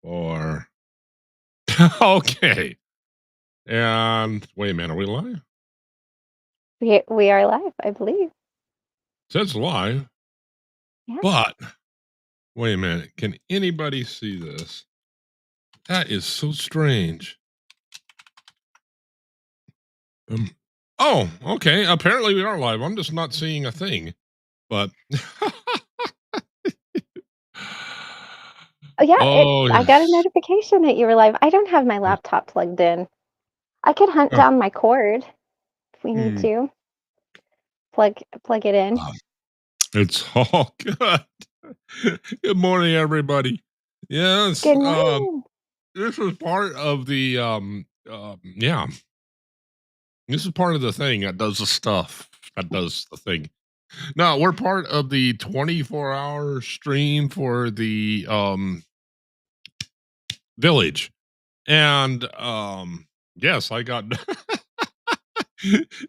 Or okay. And wait a minute, are we live? We are live, I believe. Says live, Yeah. but wait a minute. Can anybody see this? That is so strange. Um, oh, okay. Apparently we are live. I'm just not seeing a thing. But Oh, yeah, oh I got a yes. notification that you were live. I don't have my laptop plugged in. I could hunt Oh, down my cord if we need hmm. to. Plug it in. Um, it's all good. Good morning, everybody. Yes, Good morning. this is part of the yeah, this is part of the thing that does the stuff that does the thing. No, we're part of the 24-hour stream for the village. And yes, I got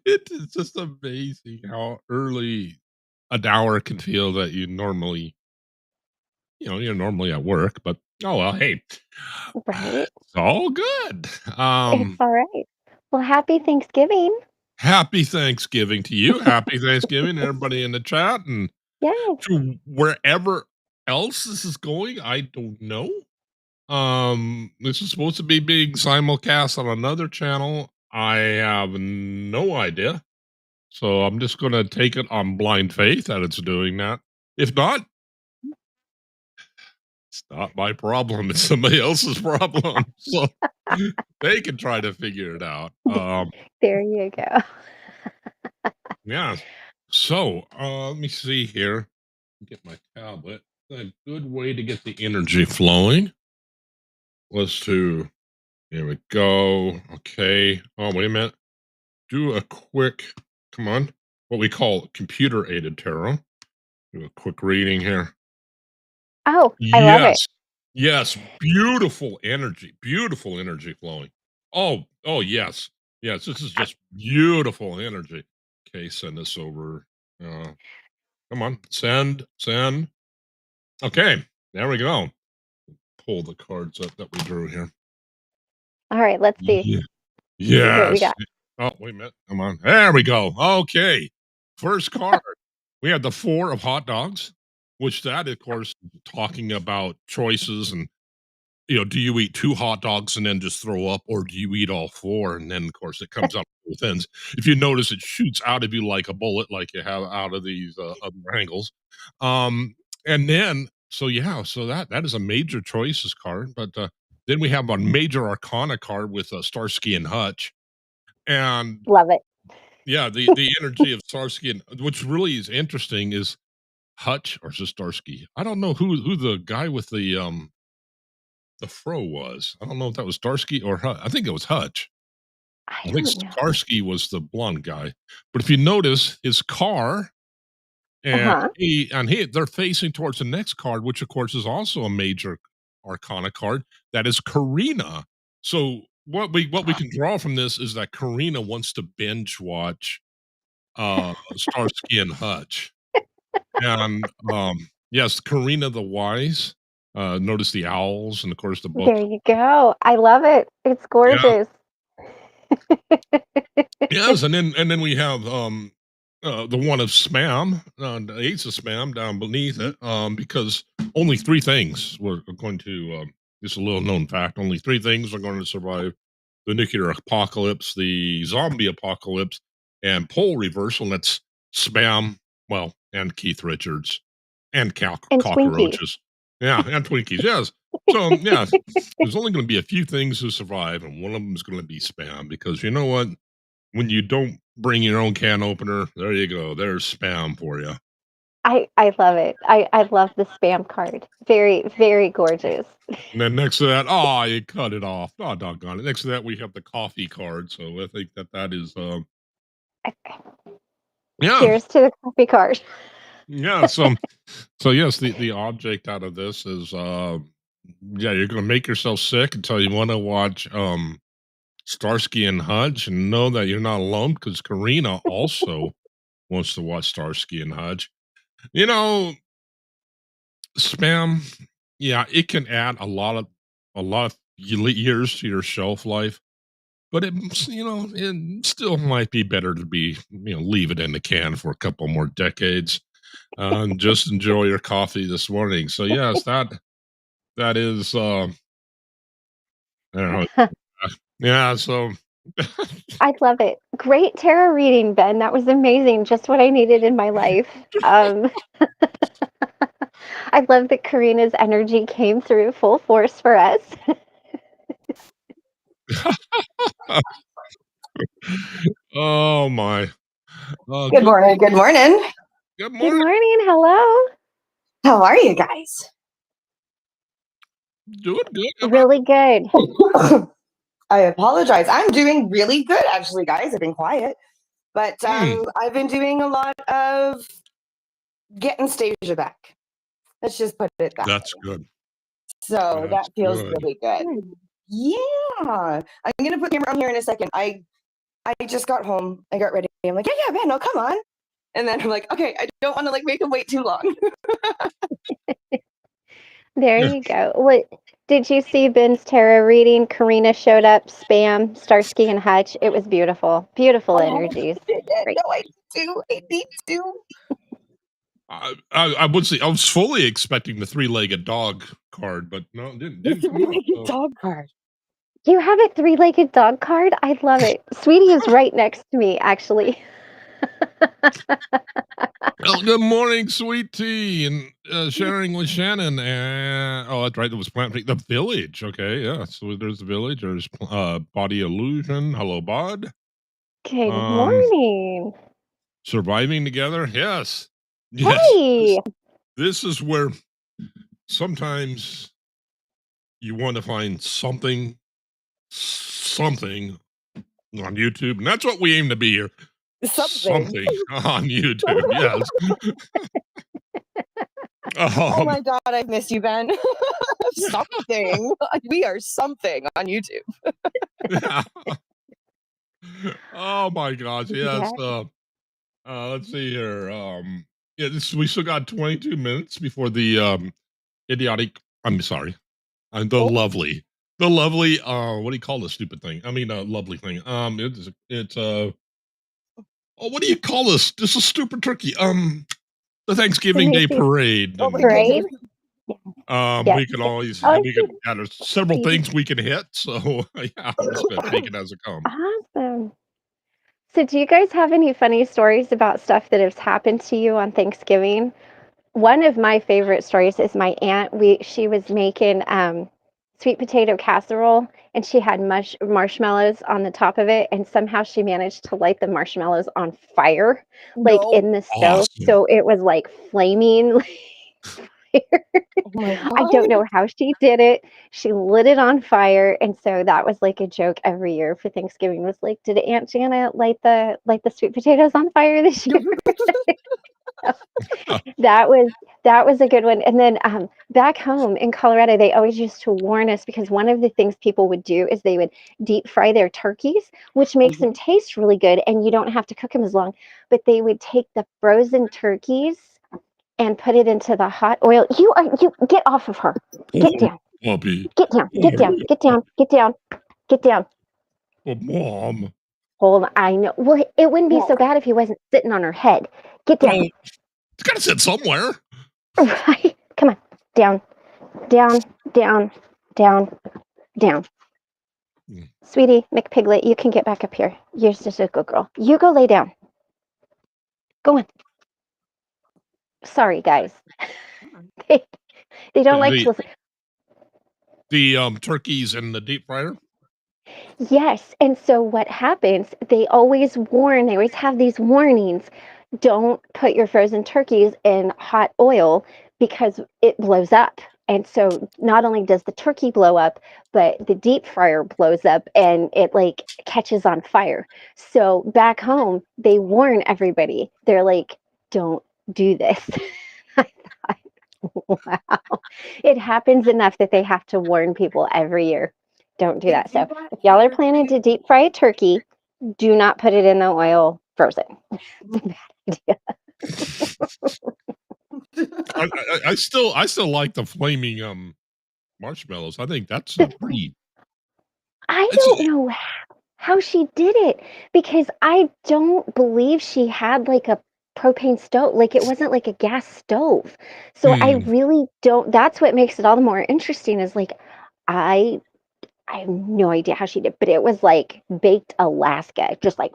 it's just amazing how early an hour can feel that you normally, you're normally at work, but oh well, hey, Right? it's all good. It's all right. Well, happy Thanksgiving. Happy Thanksgiving to you. Happy Thanksgiving, everybody in the chat, and Yes. to wherever else this is going. I don't know. This is supposed to be being simulcast on another channel. I have no idea. So I'm just gonna take it on blind faith that it's doing that. If not, it's not my problem. It's somebody else's problem. So they can try to figure it out. There you go. Yeah. So let me see here. Get my tablet. A good way to get the energy flowing was to here we go. Okay. Oh, wait a minute. Do a quick, come on, what we call computer aided tarot. Do a quick reading here. Oh, I love it. Yes. Yes. Beautiful energy flowing. Oh, yes. Yes. This is just beautiful energy. Okay. Send this over. Uh, come on. Send. Okay. There we go. Pull the cards up that we drew here. All right, Yeah. let's see what we Yes. got. Oh, wait a minute. Come on. There we go. Okay. First card. We have the 4 of hot dogs, which that, of course, talking about choices and, do you eat 2 hot dogs and then just throw up, or do you eat all 4? And then, of course, it comes out both ends. If you notice, it shoots out of you like a bullet, like you have out of these other angles. And then, so yeah, so that is a major choices card. But then we have a major arcana card with Starsky and Hutch. And Love it. yeah, the energy of Starsky and which really is interesting is Hutch or is it Starsky? I don't know who the guy with the fro was. I don't know if that was Starsky or Hutch. I think it was Hutch. I I think don't know. Starsky was the blonde guy. But if you notice his car and Uh-huh. they're facing towards the next card, which of course is also a major arcana card, that is Karina. So what we can draw from this is that Karina wants to binge watch Starsky and Hutch. And, yes, Karina the Wise, notice the owls and, of course, the book. There you go. I love it. It's Yeah. gorgeous. Yes, and then we have, the one of spam, the ace of spam down beneath it, because only 3 things are going to, just a little known fact, only 3 things are going to survive the nuclear apocalypse, the zombie apocalypse, and pole reversal, and that's spam, well, and Keith Richards. And And Twinkies. cockroaches. Yeah, and Twinkies, yes. So, yeah, there's only gonna be a few things who survive, and one of them is gonna be spam because you know what? When you don't bring your own can opener, there you go, there's spam for you. I love it. I love the spam card. Very, very gorgeous. And then next to that, oh, you cut it off. Oh, doggone it. Next to that, we have the coffee card, so I think that is, yeah, Cheers to the coffee card. yeah, so yes, the object out of this is, yeah, you're gonna make yourself sick until you wanna watch, Starsky and Hutch, and know that you're not alone because Karina also wants to watch Starsky and Hutch. You know, spam, yeah, it can add a lot of a lot of years to your shelf life, but it still might be better to leave it in the can for a couple more decades, and just enjoy your coffee this morning. So yes, that is, I don't know. Yeah, so I love it. Great tarot reading, Ben. That was amazing. Just what I needed in my life. Um, I love that Karina's energy came through full force for us. oh my. Good Good morning. Good morning. good Good morning. morning. Hello. How are you guys? Doing good. How about Really good. I apologize. I'm doing really good, actually, guys. I've been quiet, but Hmm, I've been doing a lot of getting Stasia back. Let's just put it that that's way. good. So That's that feels good. really good. Good. Yeah, I'm gonna put the camera on here in a second. I just got home. I got ready. I'm like, yeah, man, no, come on. And then I'm like, okay, I don't want to like make him wait too long. There you go. What did you see Ben's tarot reading? Karina showed up, Spam, Starsky and Hutch. It was beautiful. Beautiful energies. Great. No, I do. I need to. I would say I was fully expecting the three-legged dog card, but no, it didn't come up. Three-legged So. dog card. You have a three-legged dog card? I love it. Sweetie is right next to me, actually. Well, good morning, sweet tea, and sharing with Shannon. And oh, that's right. It was Plant the Village. Okay, yeah. So there's the Village. There's Body Illusion. Hello, Bod. Good Um, morning. Surviving Together. Yes, yes. Hey. This is where sometimes you want to find something on YouTube, and that's what we aim to be here. Something. Something on YouTube. Yes. Oh Um, my god, I've missed you, Ben. Something. We are something on YouTube. oh my gosh, yes. Yeah. Let's see here. Yeah, we still got 22 minutes before the idiotic. I'm sorry, the Oh, lovely, the lovely. What do you call this stupid thing? I mean, lovely thing. It's oh, what do you call this? This is stupid turkey. The The Thanksgiving Day Macy's parade, oh my and parade. goodness. Yes. we can always Oh, we can. Yeah, there's several sweetie. things we can hit. So yeah, I'm just gonna take it as it comes. Awesome. So, do you guys have any funny stories about stuff that has happened to you on Thanksgiving? One of my favorite stories is my aunt. She was making sweet potato casserole, and she had marshmallows on the top of it, and somehow she managed to light the marshmallows on fire, like No. in the stove. Awesome. So it was like flaming. Fire. Oh my I don't god. know how she did it. She lit it on fire, and so that was like a joke every year for Thanksgiving. Was like, did Aunt Jana light the sweet potatoes on fire this year? That was a good one. And then back home in Colorado, they always used to warn us because one of the things people would do is they would deep fry their turkeys, which makes them taste really good, and you don't have to cook them as long. But they would take the frozen turkeys and put it into the hot oil. You get off of her. Get Oh, down. puppy. Get down. Get Oh, down. Get down. Get down. Get down. oh, mom. Hold on. I know. Well, it wouldn't be so bad if he wasn't sitting on her head. Get down. Oh, it's got to sit somewhere. Right. Come on. Down. Down. Down. Down. Down. Mm. Sweetie McPiglet, you can get back up here. You're just a good girl. You go lay down. Go on. Sorry, guys. they, they don't like to The listen. turkeys in the deep fryer. Yes. And so what happens, they always have these warnings. Don't put your frozen turkeys in hot oil because it blows up. And so not only does the turkey blow up, but the deep fryer blows up and it like catches on fire. So back home, they warn everybody. They're like, don't do this. I thought, wow. It happens enough that they have to warn people every year. Don't do that. So if y'all are planning to deep fry a turkey, do not put it in the oil frozen. It's a bad idea. I still like the flaming marshmallows. I think that's a pretty. I It's don't know how she did it because I don't believe she had like a propane stove. Like it wasn't like a gas stove. So I mm, really don't. That's what makes it all the more interesting is like I I have no idea how she did, but it was like baked Alaska, just like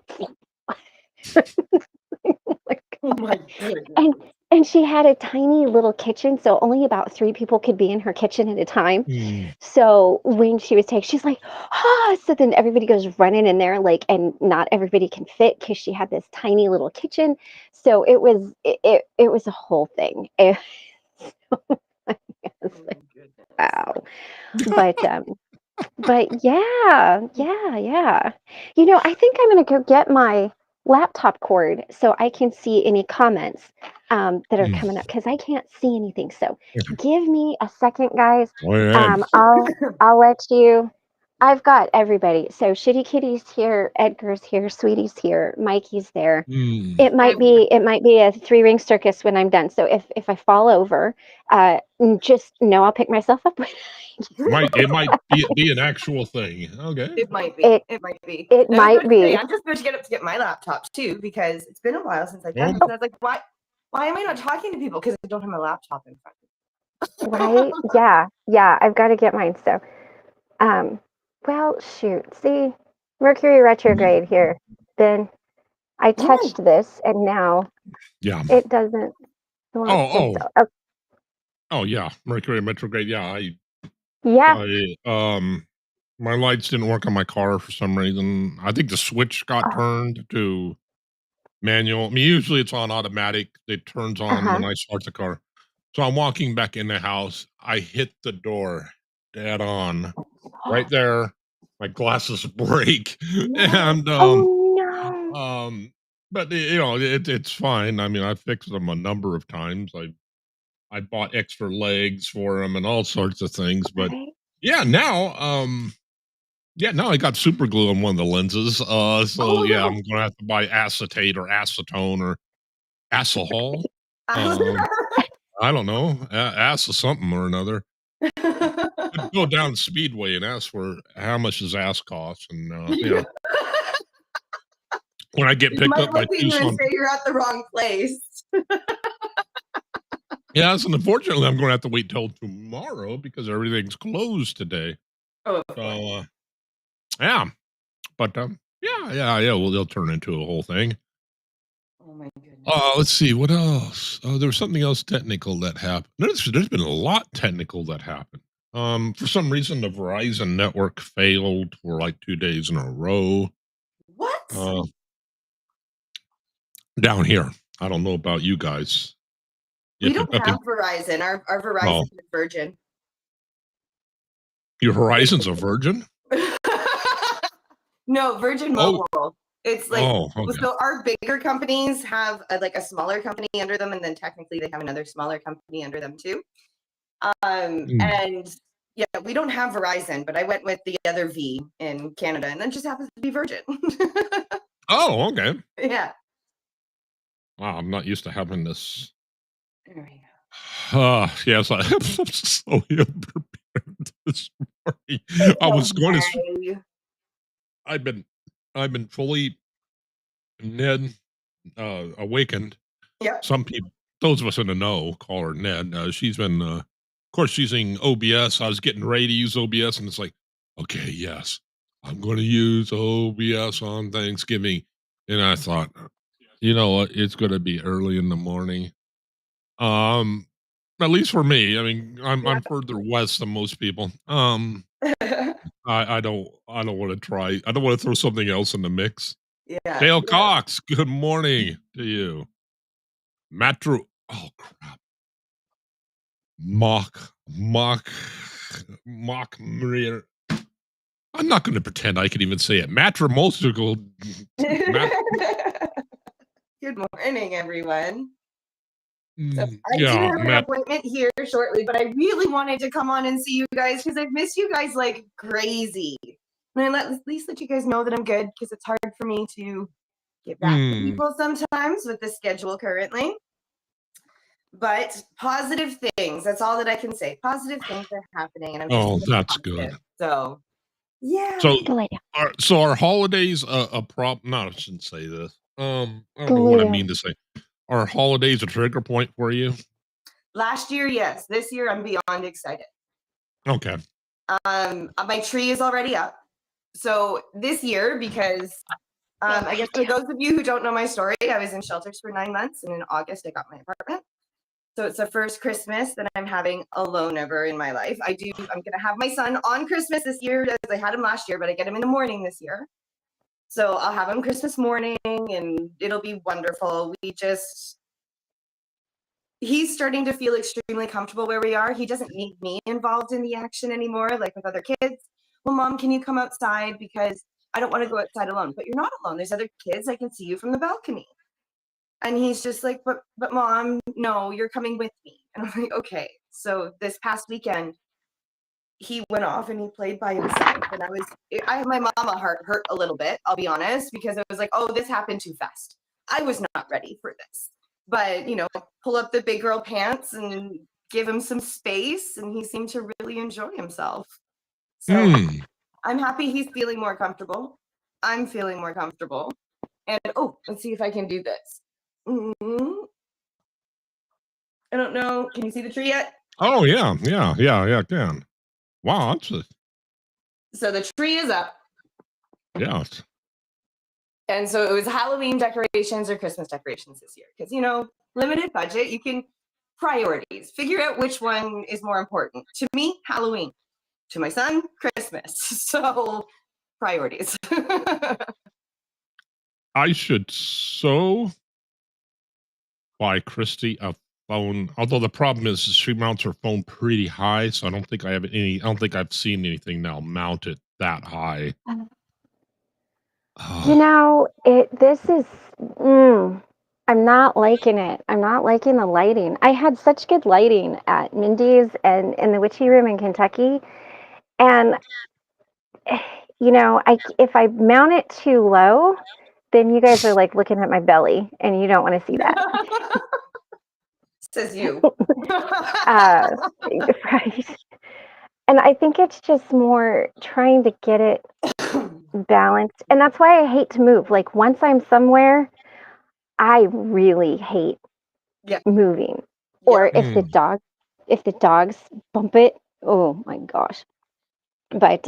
Oh my goodness. and she had a tiny little kitchen, so only about 3 people could be in her kitchen at a time. mm. So when she was taking, she's like, "Ah!" So then everybody goes running in there, like, and not everybody can fit because she had this tiny little kitchen. So it was a whole thing. It was Oh like, my goodness. wow. But yeah. You know, I think I'm gonna go get my laptop cord so I can see any comments that are Mm. coming up because I can't see anything. So give me a second, guys. Go ahead. I'll let you. I've got everybody. So Shitty Kitty's here, Edgar's here, Sweetie's here, Mikey's there. Mm. It might be a 3 ring circus when I'm done. So if I fall over, just know I'll pick myself up. It might be an actual thing. Okay. It might be. It It might be. it And I was might about to say, be. I'm just about to get up to get my laptop too because it's been a while since I've Oh, done this. And I was like, why am I not talking to people? Because I don't have my laptop in front of me. Right? Yeah, I've got to get mine. So, um, well, shoot. See, Mercury retrograde here. Then I touched this, and now yeah. it doesn't want Oh, to. yeah. Mercury retrograde. Yeah, Yeah. my lights didn't work on my car for some reason. I think the switch got Oh, turned to manual. I mean, usually it's on automatic. It turns on uh-huh. when I start the car. So I'm walking back in the house. I hit the door dead on right there. My glasses break, and Oh no. but it's fine. I mean, I fixed them a number of times. I bought extra legs for them and all sorts of things. But Right. yeah, now I got super glue on one of the lenses. So yeah, I'm gonna have to buy acetate or acetone or acetol. Um, I don't know, ask something or another. Could go down Speedway and ask for how much does ass cost, and when I get You picked might up by look at you and Tucson. say you're at the wrong place. Yes, and unfortunately, I'm gonna have to wait till tomorrow because everything's closed today. Oh, So, boy. yeah, but, yeah, well, they'll turn into a whole thing. Oh my goodness. Let's see, what else? There was something else technical that happened. There's been a lot technical that happened. For some reason, the Verizon network failed for, like, 2 days in a row, What? uh, down here. I don't know about you guys. We If don't you've got have the Verizon. Our Verizon oh, is Virgin. your Horizon's a Virgin? No, Virgin Oh, Mobile. It's like okay. so our bigger companies have like a smaller company under them, and then technically they have another smaller company under them too. Mm. And yeah, we don't have Verizon, but I went with the other V in Canada, and then just happens to be Virgin. Oh, okay. Yeah. Wow, I'm not used to having this. There we go. Yes, I'm so ill-prepared this morning. I was going to Okay. I've been I've been fully Ned, awakened. Yep. Some people those of us in the know call her Ned. She's been, of course, using OBS. I was getting ready to use OBS, and it's like, "Okay, yes, I'm gonna use OBS on Thanksgiving." And I thought, "You know what? It's gonna be early in the morning." Um, at least for me. I mean, I'm further west than most people. I don't want to try. I don't want to throw something else in the mix. Yeah. Dale Cox, good morning to you. Matru. Oh crap. Mock, Maria. I'm not going to pretend I can even say it. Matrimosical. Mat, Good morning, everyone. So I do yeah, have an appointment here shortly, but I really wanted to come on and see you guys because I've missed you guys like crazy. And at least let you guys know that I'm good because it's hard for me to get back to people sometimes with the schedule currently. But positive things. That's all that I can say. Positive things are happening, and I'm just Oh, being that's positive. good. So, yeah. So, Go lay down. are holidays a problem? No, I shouldn't say this. I don't Go know lay what I down. mean to say. Are holidays a trigger point for you? Last year, yes. This year, I'm beyond excited. Okay. My tree is already up. So this year, because I guess for those of you who don't know my story, I was in shelters for 9 months, and in August I got my apartment. So it's the first Christmas that I'm having alone ever in my life. I'm gonna have my son on Christmas this year, as I had him last year, but I get him in the morning this year. So I'll have him Christmas morning, and it'll be wonderful. He's starting to feel extremely comfortable where we are. He doesn't need me involved in the action anymore, like with other kids. Well, Mom, can you come outside? Because I don't want to go outside alone. But you're not alone. There's other kids. I can see you from the balcony. And he's just like, but Mom, no, you're coming with me. And I'm like, okay. So this past weekend, he went off and he played by himself. And I had my mama heart hurt a little bit, I'll be honest, because it was like, oh, this happened too fast. I was not ready for this. But, pull up the big girl pants and give him some space. And he seemed to really enjoy himself. So I'm happy he's feeling more comfortable. I'm feeling more comfortable. And, let's see if I can do this. I don't know. Can you see the tree yet? Oh, yeah. I can. Wow, So the tree is up. yeah. And so it was Halloween decorations or Christmas decorations this year. Because, limited budget, you can priorities. Figure out which one is more important. To me, Halloween. To my son, Christmas. So priorities. I should so buy Christy a phone. Although the problem is she mounts her phone pretty high, so I don't think I've seen anything now mount it that high. This is, I'm not liking it. I'm not liking the lighting. I had such good lighting at Mindy's and in the Witchy Room in Kentucky. And, if I mount it too low, then you guys are like looking at my belly and you don't want to see that. Says you. Right. And I think it's just more trying to get it balanced. And that's why I hate to move. Like once I'm somewhere, I really hate moving. Or if the dogs bump it, oh my gosh. But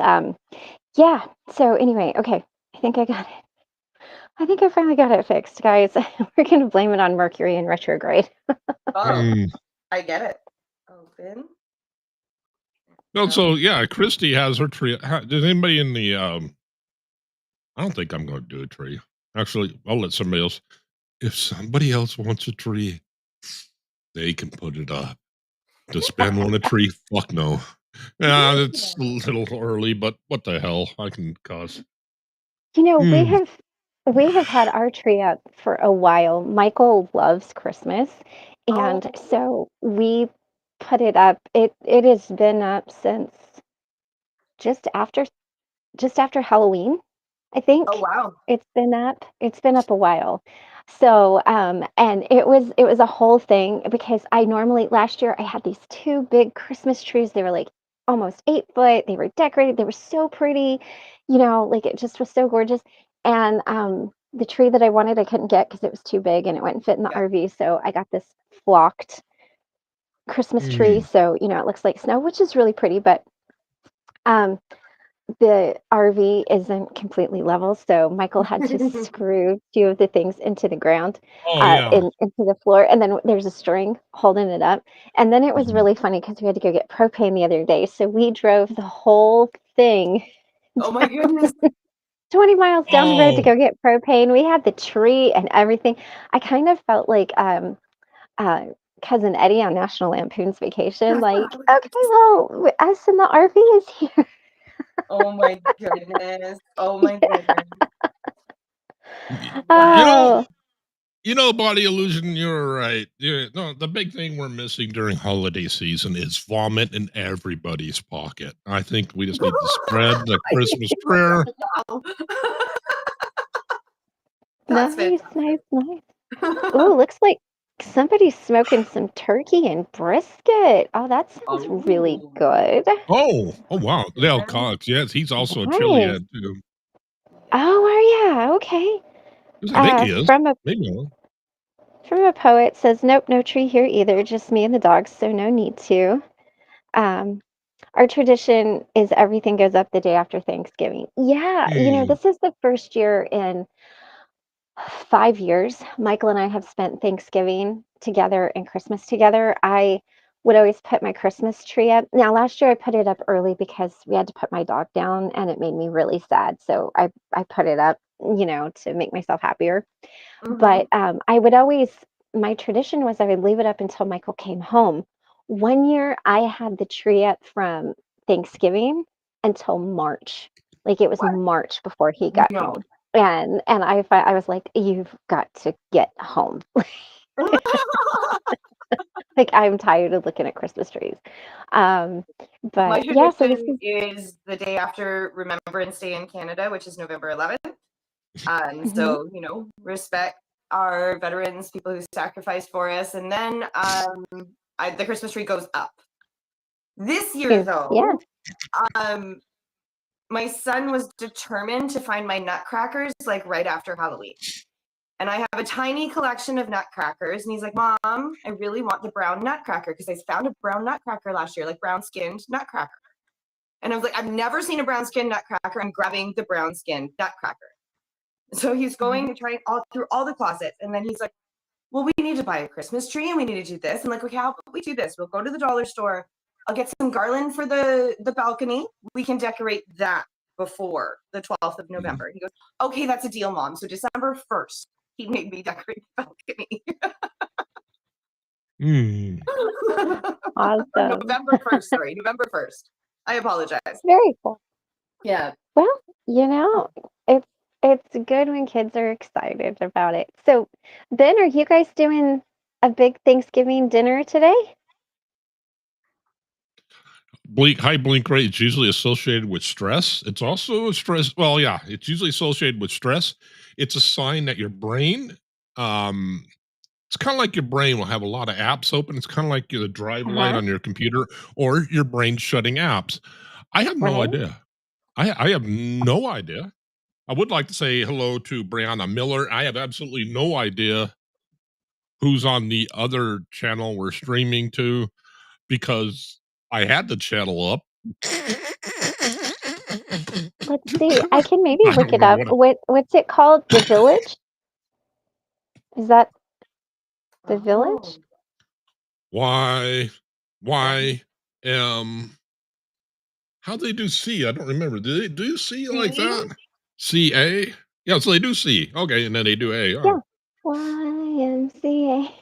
yeah. So anyway, okay. I think I got it. I think I finally got it fixed, guys. We're gonna blame it on Mercury in retrograde. I get it. Open. No, so yeah, Christy has her tree. Does anybody in the I don't think I'm going to do a tree. Actually, I'll let somebody else. If somebody else wants a tree, they can put it up. To spend on a tree, fuck no. Yeah, it's a little early, but what the hell? I can cause. We have had our tree up for a while. Michael loves Christmas, and so we put it up. It has been up since just after Halloween, I think. Oh wow. It's been up. It's been up a while. So, and it was a whole thing because I normally last year I had these two big Christmas trees. They were like almost 8 foot. They were decorated. They were so pretty, like it just was so gorgeous. And the tree that I wanted, I couldn't get because it was too big and it wouldn't fit in the RV. So I got this flocked Christmas tree. So, it looks like snow, which is really pretty, but the RV isn't completely level, so Michael had to screw two of the things into the ground, into the floor, and then there's a string holding it up. And then it was really funny because we had to go get propane the other day, so we drove the whole thing. Oh my goodness. 20 miles down the road to go get propane. We had the tree and everything. I kind of felt like Cousin Eddie on National Lampoon's Vacation. Like, okay, well, us in the RV is here. Oh my goodness. Oh my goodness. Wow. Body illusion, you're right. No, the big thing we're missing during holiday season is vomit in everybody's pocket. I think we just need to spread the Christmas prayer. Nice. Ooh, looks like Somebody's smoking some turkey and brisket. Oh, that sounds really Oh, good. Oh, wow. Dale yeah. Cox, yes, he's also a chili Nice. head too. Oh, are ya? Okay. Yes, I think he is. From a Maybe not. poet says, "Nope, no tree here either, just me and the dogs, so no need to." Um, our tradition is everything goes up the day after Thanksgiving. Yeah, Hmm. this is the first year in 5 years Michael and I have spent Thanksgiving together and Christmas together. I would always put my Christmas tree up. Now, last year I put it up early because we had to put my dog down and it made me really sad. So I put it up, to make myself happier. Mm-hmm. But I would always, my tradition was I would leave it up until Michael came home. One year I had the tree up from Thanksgiving until March. Like it was What? March before he got No. home. And I was like, you've got to get home. Like I'm tired of looking at Christmas trees. Um, My but yeah, so this tradition is is the day after Remembrance Day in Canada, which is November 11th. mhm, So, respect our veterans, people who sacrificed for us. And then the Christmas tree goes up. This year, yeah. though, um, my son was determined to find my nutcrackers like right after Halloween. And I have a tiny collection of nutcrackers. And he's like, Mom, I really want the brown nutcracker because I found a brown nutcracker last year, like brown skinned nutcracker. And I was like, I've never seen a brown skinned nutcracker. I'm grabbing the brown skinned nutcracker. So he's going Mhm. to try all through all the closets. And then he's like, well, we need to buy a Christmas tree and we need to do this. And like, okay, how about we do this? We'll go to the dollar store. I'll get some garland for the balcony. We can decorate that before the 12th of Mhm. November. He goes, okay, that's a deal, Mom. So December 1st, he made me decorate the balcony. Hmm. Or Awesome. November 1st, sorry, November 1st. I apologize. Very cool. Yeah. Well, it's it's good when kids are excited about it. So, Ben, are you guys doing a big Thanksgiving dinner today? High blink rate is usually associated with stress. It's also a stress. Well, yeah, it's usually associated with stress. It's a sign that your brain, um, it's kind of like your brain will have a lot of apps open. It's kind of like the drive light Uh-huh. on your computer or your brain shutting apps. I have no Right. idea. I have no idea. I would like to say hello to Brianna Miller. I have absolutely no idea who's on the other channel we're streaming to because I had the channel up. Let's see. I can maybe I look don't it know up. what What's it called? The Village? Is that The Village? Oh. why Yeah. why how they do C? I don't remember. Do they do C like See? that? CA? Yeah, so they do C. Okay, and then they do A. Oh. Yeah. YMCA.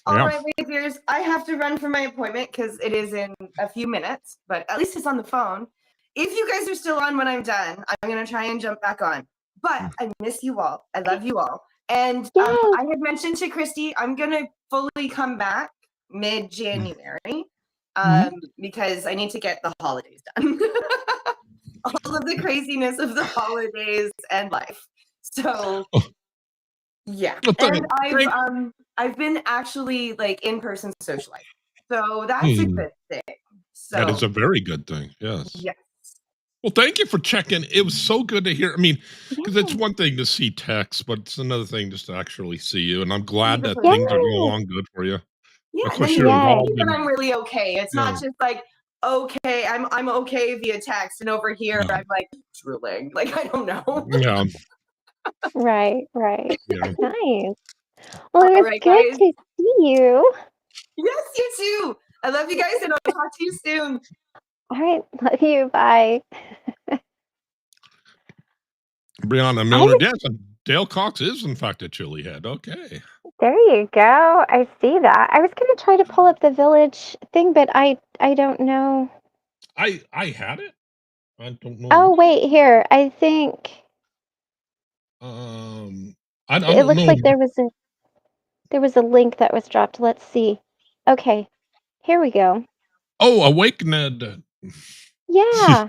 All Yeah. right, Wayfarers, I have to run for my appointment because it is in a few minutes, but at least it's on the phone. If you guys are still on when I'm done, I'm going to try and jump back on. But I miss you all. I love you all. And Yes. I had mentioned to Christy, I'm going to fully come back mid January Mhm. because I need to get the holidays done. All of the craziness of the holidays and life. So Oh, yeah, well, and thank I've been actually like in person socializing, so that's a hmm, good thing. that is So a very good thing, yes. yes, Well, thank you for checking. It was so good to hear. I mean, because it's Yeah. one thing to see text, but it's another thing just to actually see you, and I'm see glad the that things are person. going Yes. along good for you. Yeah, Of and then course, you you're get to Yes. see involved that in I'm really okay. It's yeah, not just like okay, I'm okay via text, and over here yeah, I'm like drooling. Like I don't know. yeah, Right, right. yeah. Nice. Well, it All was right, good guys. to see you. Yes, you too. I love you guys, and I'll talk to you soon. All right. Love you. Bye. Brianna I Miller, was yes, and Dale Cox is in fact a chili head. Okay, There you go. I see that. I was gonna try to pull up the village thing, but I don't know. I had it. I don't know Oh, why. wait, here. I think Um, I it don't looks know. like there was a link that was dropped. Let's see. Okay, here we go. Oh, Awakened. Yeah.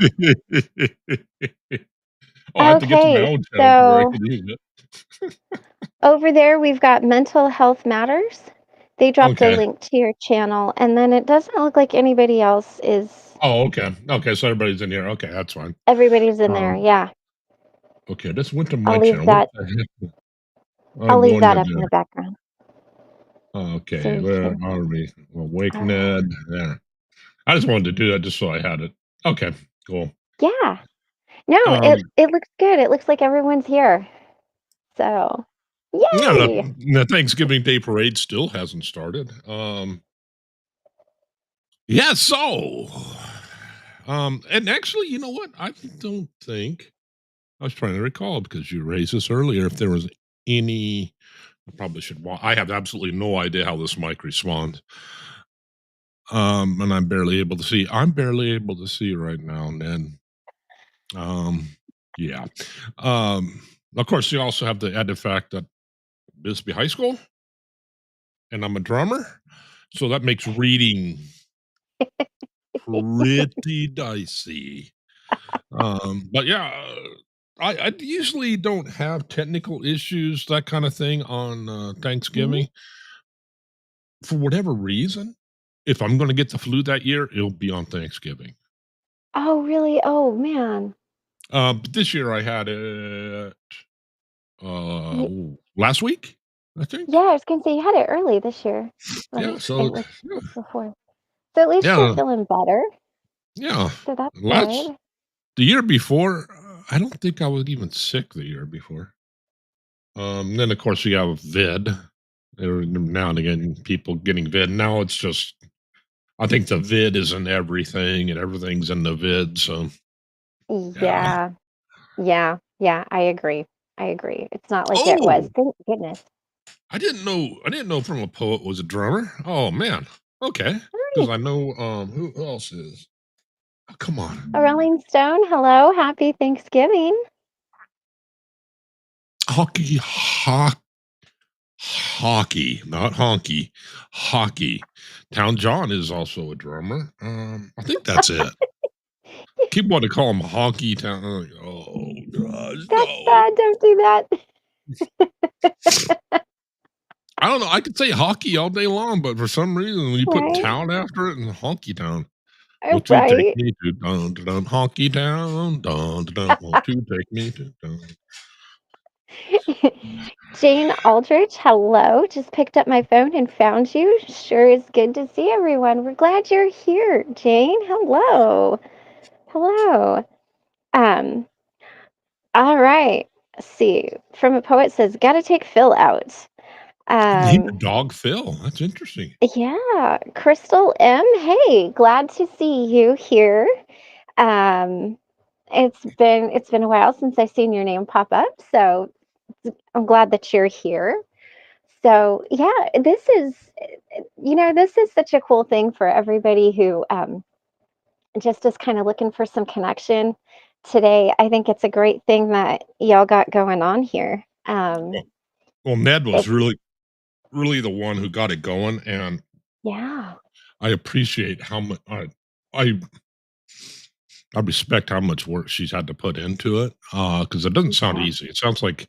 Oh, I have to get to my Okay, own channel to where I so can use it. over there we've got Mental Health Matters. They dropped a Okay. link to your channel, and then it doesn't look like anybody else is. Oh, okay. Okay, so everybody's in here. Okay, that's fine. Everybody's in there. Um, Yeah, okay, I just went to I'll my leave channel. What that. the heck? I'll I'm leave going that to up in the the background so okay, you where can. are we? Well, Wake All right. Ned. There. I just wanted to do that just so I had it. Okay, cool. Yeah. No, Um, it looks good. It looks like everyone's here. So, yeah, yay! the Thanksgiving Day parade still hasn't started. Yeah, so and actually, you know what? I don't think I was trying to recall because you raised this earlier. If there was any, I probably should. I have absolutely no idea how this mic responds. And I'm barely able to see. I'm barely able to see right now, Ned. Um, yeah. Um, of course, you also have the added fact that Bisbee High School, and I'm a drummer, so that makes reading pretty dicey. But yeah, I usually don't have technical issues, that kind of thing on Mhm. Thanksgiving. For whatever reason, if I'm going to get the flu that year, it'll be on Thanksgiving. Oh, really? Oh, man. But this year I had it Y last week, I Yeah, think. I was gonna say you had it early this year. Yeah, Like, so it was before. So at least you're yeah, feeling better, yeah. so that's Last good. the year before, I don't think I was even sick the year before. Then of course you have vid. Now and again, people getting vid. Now it's just, I think the vid is in everything, and everything's in the vid. So yeah. Yeah. Yeah. Yeah, I agree. I agree. It's not like it was. Oh, Thank goodness. I didn't know. I didn't know from a poet was a drummer. Oh man. Okay. Because Nice. I know who else is. Oh, come on. Rolling Stone, hello, happy Thanksgiving. Hockey, hockey, not honky, hockey. Town John is also a drummer. I think that's it. Keep wanting to call him Honky Town. Oh gosh, That's no. bad, don't do that. I don't know. I could say hockey all day long, but for some reason, when you put Right? town after it, and honky town, won't you take Right. me to dun dun dun honky town, dun dun dun? Won't you take me to dun? Jane Aldrich, hello. Just picked up my phone and found you. Sure is good to see everyone. We're glad you're here, Jane. Hello. Hello. Um, all right. Let's see. From a poet says, gotta take Phil out. Named a Um, dog Phil. That's interesting. yeah. Crystal M, hey, glad to see you here. Um, it's been a while since I've seen your name pop up, so I'm glad that you're here. So yeah, this is such a cool thing for everybody who just is kind of looking for some connection today. I think it's a great thing that y'all got going on here. Well, well, Ned was It's really the one who got it going, and Yeah, I appreciate how much I I respect how much work she's had to put into it. Because it doesn't sound yeah. easy. It sounds like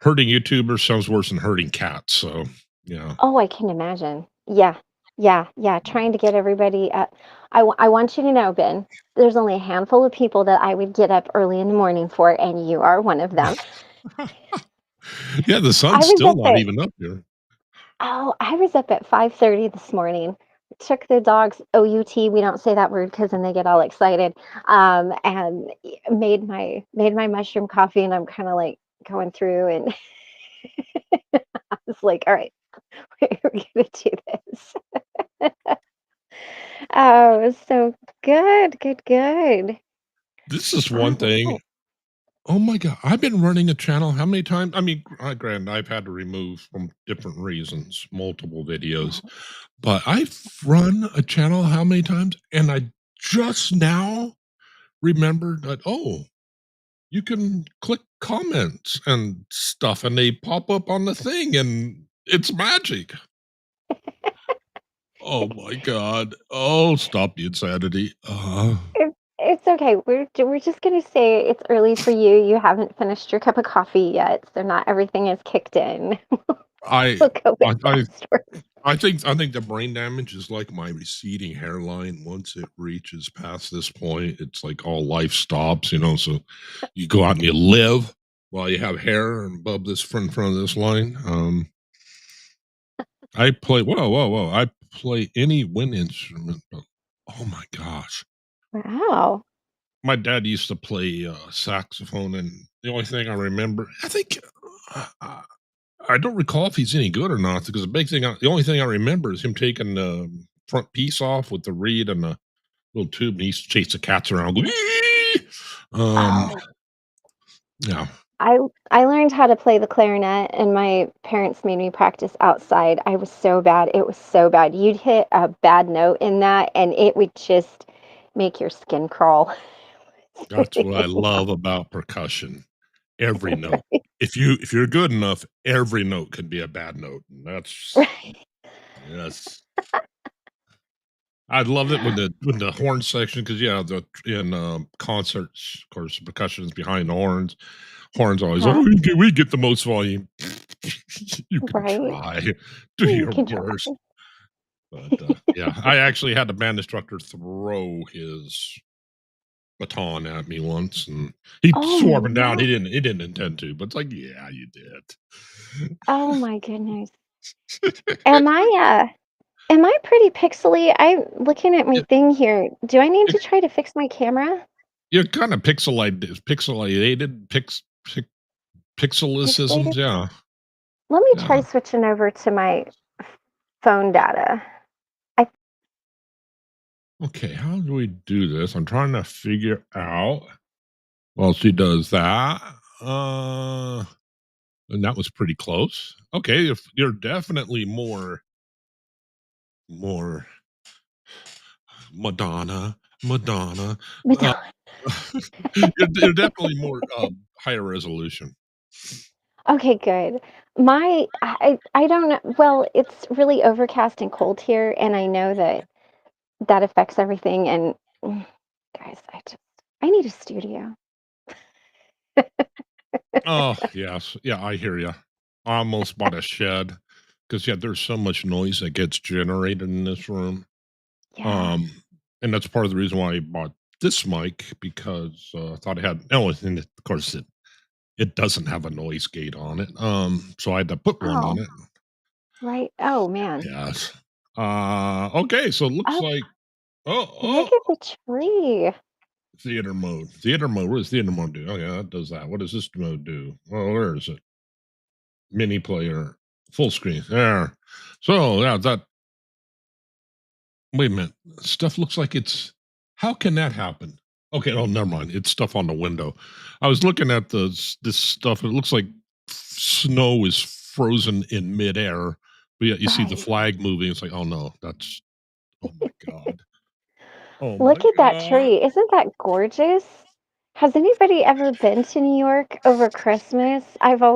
hurting YouTubers sounds worse than hurting cats. So yeah. Oh, I can imagine. Yeah, yeah, yeah. Trying to get everybody up. I want you to know, Ben, there's only a handful of people that I would get up early in the morning for, and you are one of them. Yeah, the I sun's was still up not at even up here. I was up at 5:30 this morning. Took the dogs OUT. We don't say that word because then they get all excited. And made my mushroom coffee, and I'm kind of like going through, and I was like, all right, we're gonna do this. Oh, so good, good, good. This is All one thing. right. Oh my god, I've been running a channel how many times? I mean, granted, I've had to remove from different reasons multiple videos, Right. but I've run a channel how many times? And I just now remembered that, oh, you can click comments and stuff, and they pop up on the thing, and it's magic. Oh my god. Oh, stop the insanity. It's it's okay. We're just gonna say it's early for you. You haven't finished your cup of coffee yet, so not everything is kicked in. I We'll go with I I that story. I think the brain damage is like my receding hairline. Once it reaches past this point, it's like all life stops, so you go out and you live while you have hair above this front of this line. I play whoa. I play any wind instrument, but oh my gosh. Wow. My dad used to play saxophone, and the only thing I remember, uh, I don't recall if he's any good or not, because the only thing I remember is him taking the front piece off with the reed and the little tube, and he used to chase the cats around. Go, "Ee!" Oh. Yeah, I I learned how to play the clarinet and my parents made me practice outside. I was so bad. It was so bad. You'd hit a bad note in that and it would just make your skin crawl. that's what I love about percussion. Every note. Right. If you're good enough, every note could be a bad note. And that's Right. yes. I loved it when the horn section, because yeah, the in concerts, of course, percussion is behind the horns. Horns always, oh, Uh-huh. we get the most volume. You can Right. try, do You your can try. worst. But yeah, I actually had the band instructor throw his baton at me once, and he Oh swore up and down no. he didn't intend to, but it's like, yeah, you did. Oh my goodness. Am am I pretty pixely? I'm looking at my Yeah, thing here. Do I need it, to try to fix my camera? you're kind of pixelated, Pixelated? pixelicisms, yeah, Let me try yeah. switching over to my phone data. I Okay, how do we do this? I'm trying to figure out. Well, she does that. Uh, and that was pretty close. Okay, if you're definitely more Madonna, Madonna. Uh, you're definitely more higher resolution. Okay, good. I don't know. Well, it's really overcast and cold here, and I know that that affects everything. And mm, guys, I need a studio. Oh yes, yeah, I hear you. I almost bought a shed because yeah, there's so much noise that gets generated in this room. Yeah. Um, and that's part of the reason why I bought this mic, because I thought it had no, and of course it doesn't have a noise gate on it. So I had to put one on Oh, it. right. Oh man. Yes. Okay, so it looks Oh, like look oh at the tree. theater mode. Theater mode. What does theater mode do? Oh yeah, that does that. What does this mode do? Well, where is it? Mini player, full screen. There. So yeah, that wait a minute. Stuff looks like it's. How can that happen? Okay, oh, never mind. It's stuff on the window. I was looking at this stuff. It looks like snow is frozen in midair, but yet you see the Right. flag moving. It's like, oh no, that's oh my god, oh my Look at that god. tree. Isn't that gorgeous? Has anybody ever been to New York over Christmas?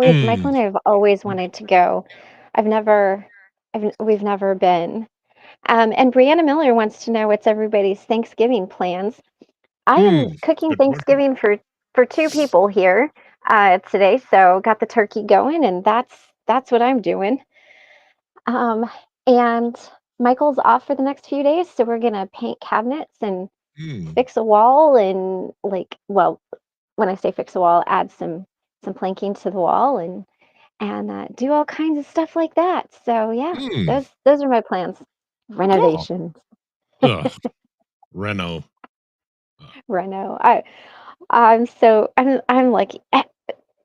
Mm, Michael and I have always wanted to go. I've never, we've never been. And Brianna Miller wants to know what's everybody's Thanksgiving plans. I am cooking good question. Thanksgiving for two people here today, so got the turkey going, and that's what I'm doing. Um, and Michael's off for the next few days, so we're gonna paint cabinets and Mm, fix a wall and well, when I say fix a wall, add some planking to the wall and do all kinds of stuff like that. So yeah, mm. those are my plans. Oh, Renovations, ugh, Renault. reno. I'm like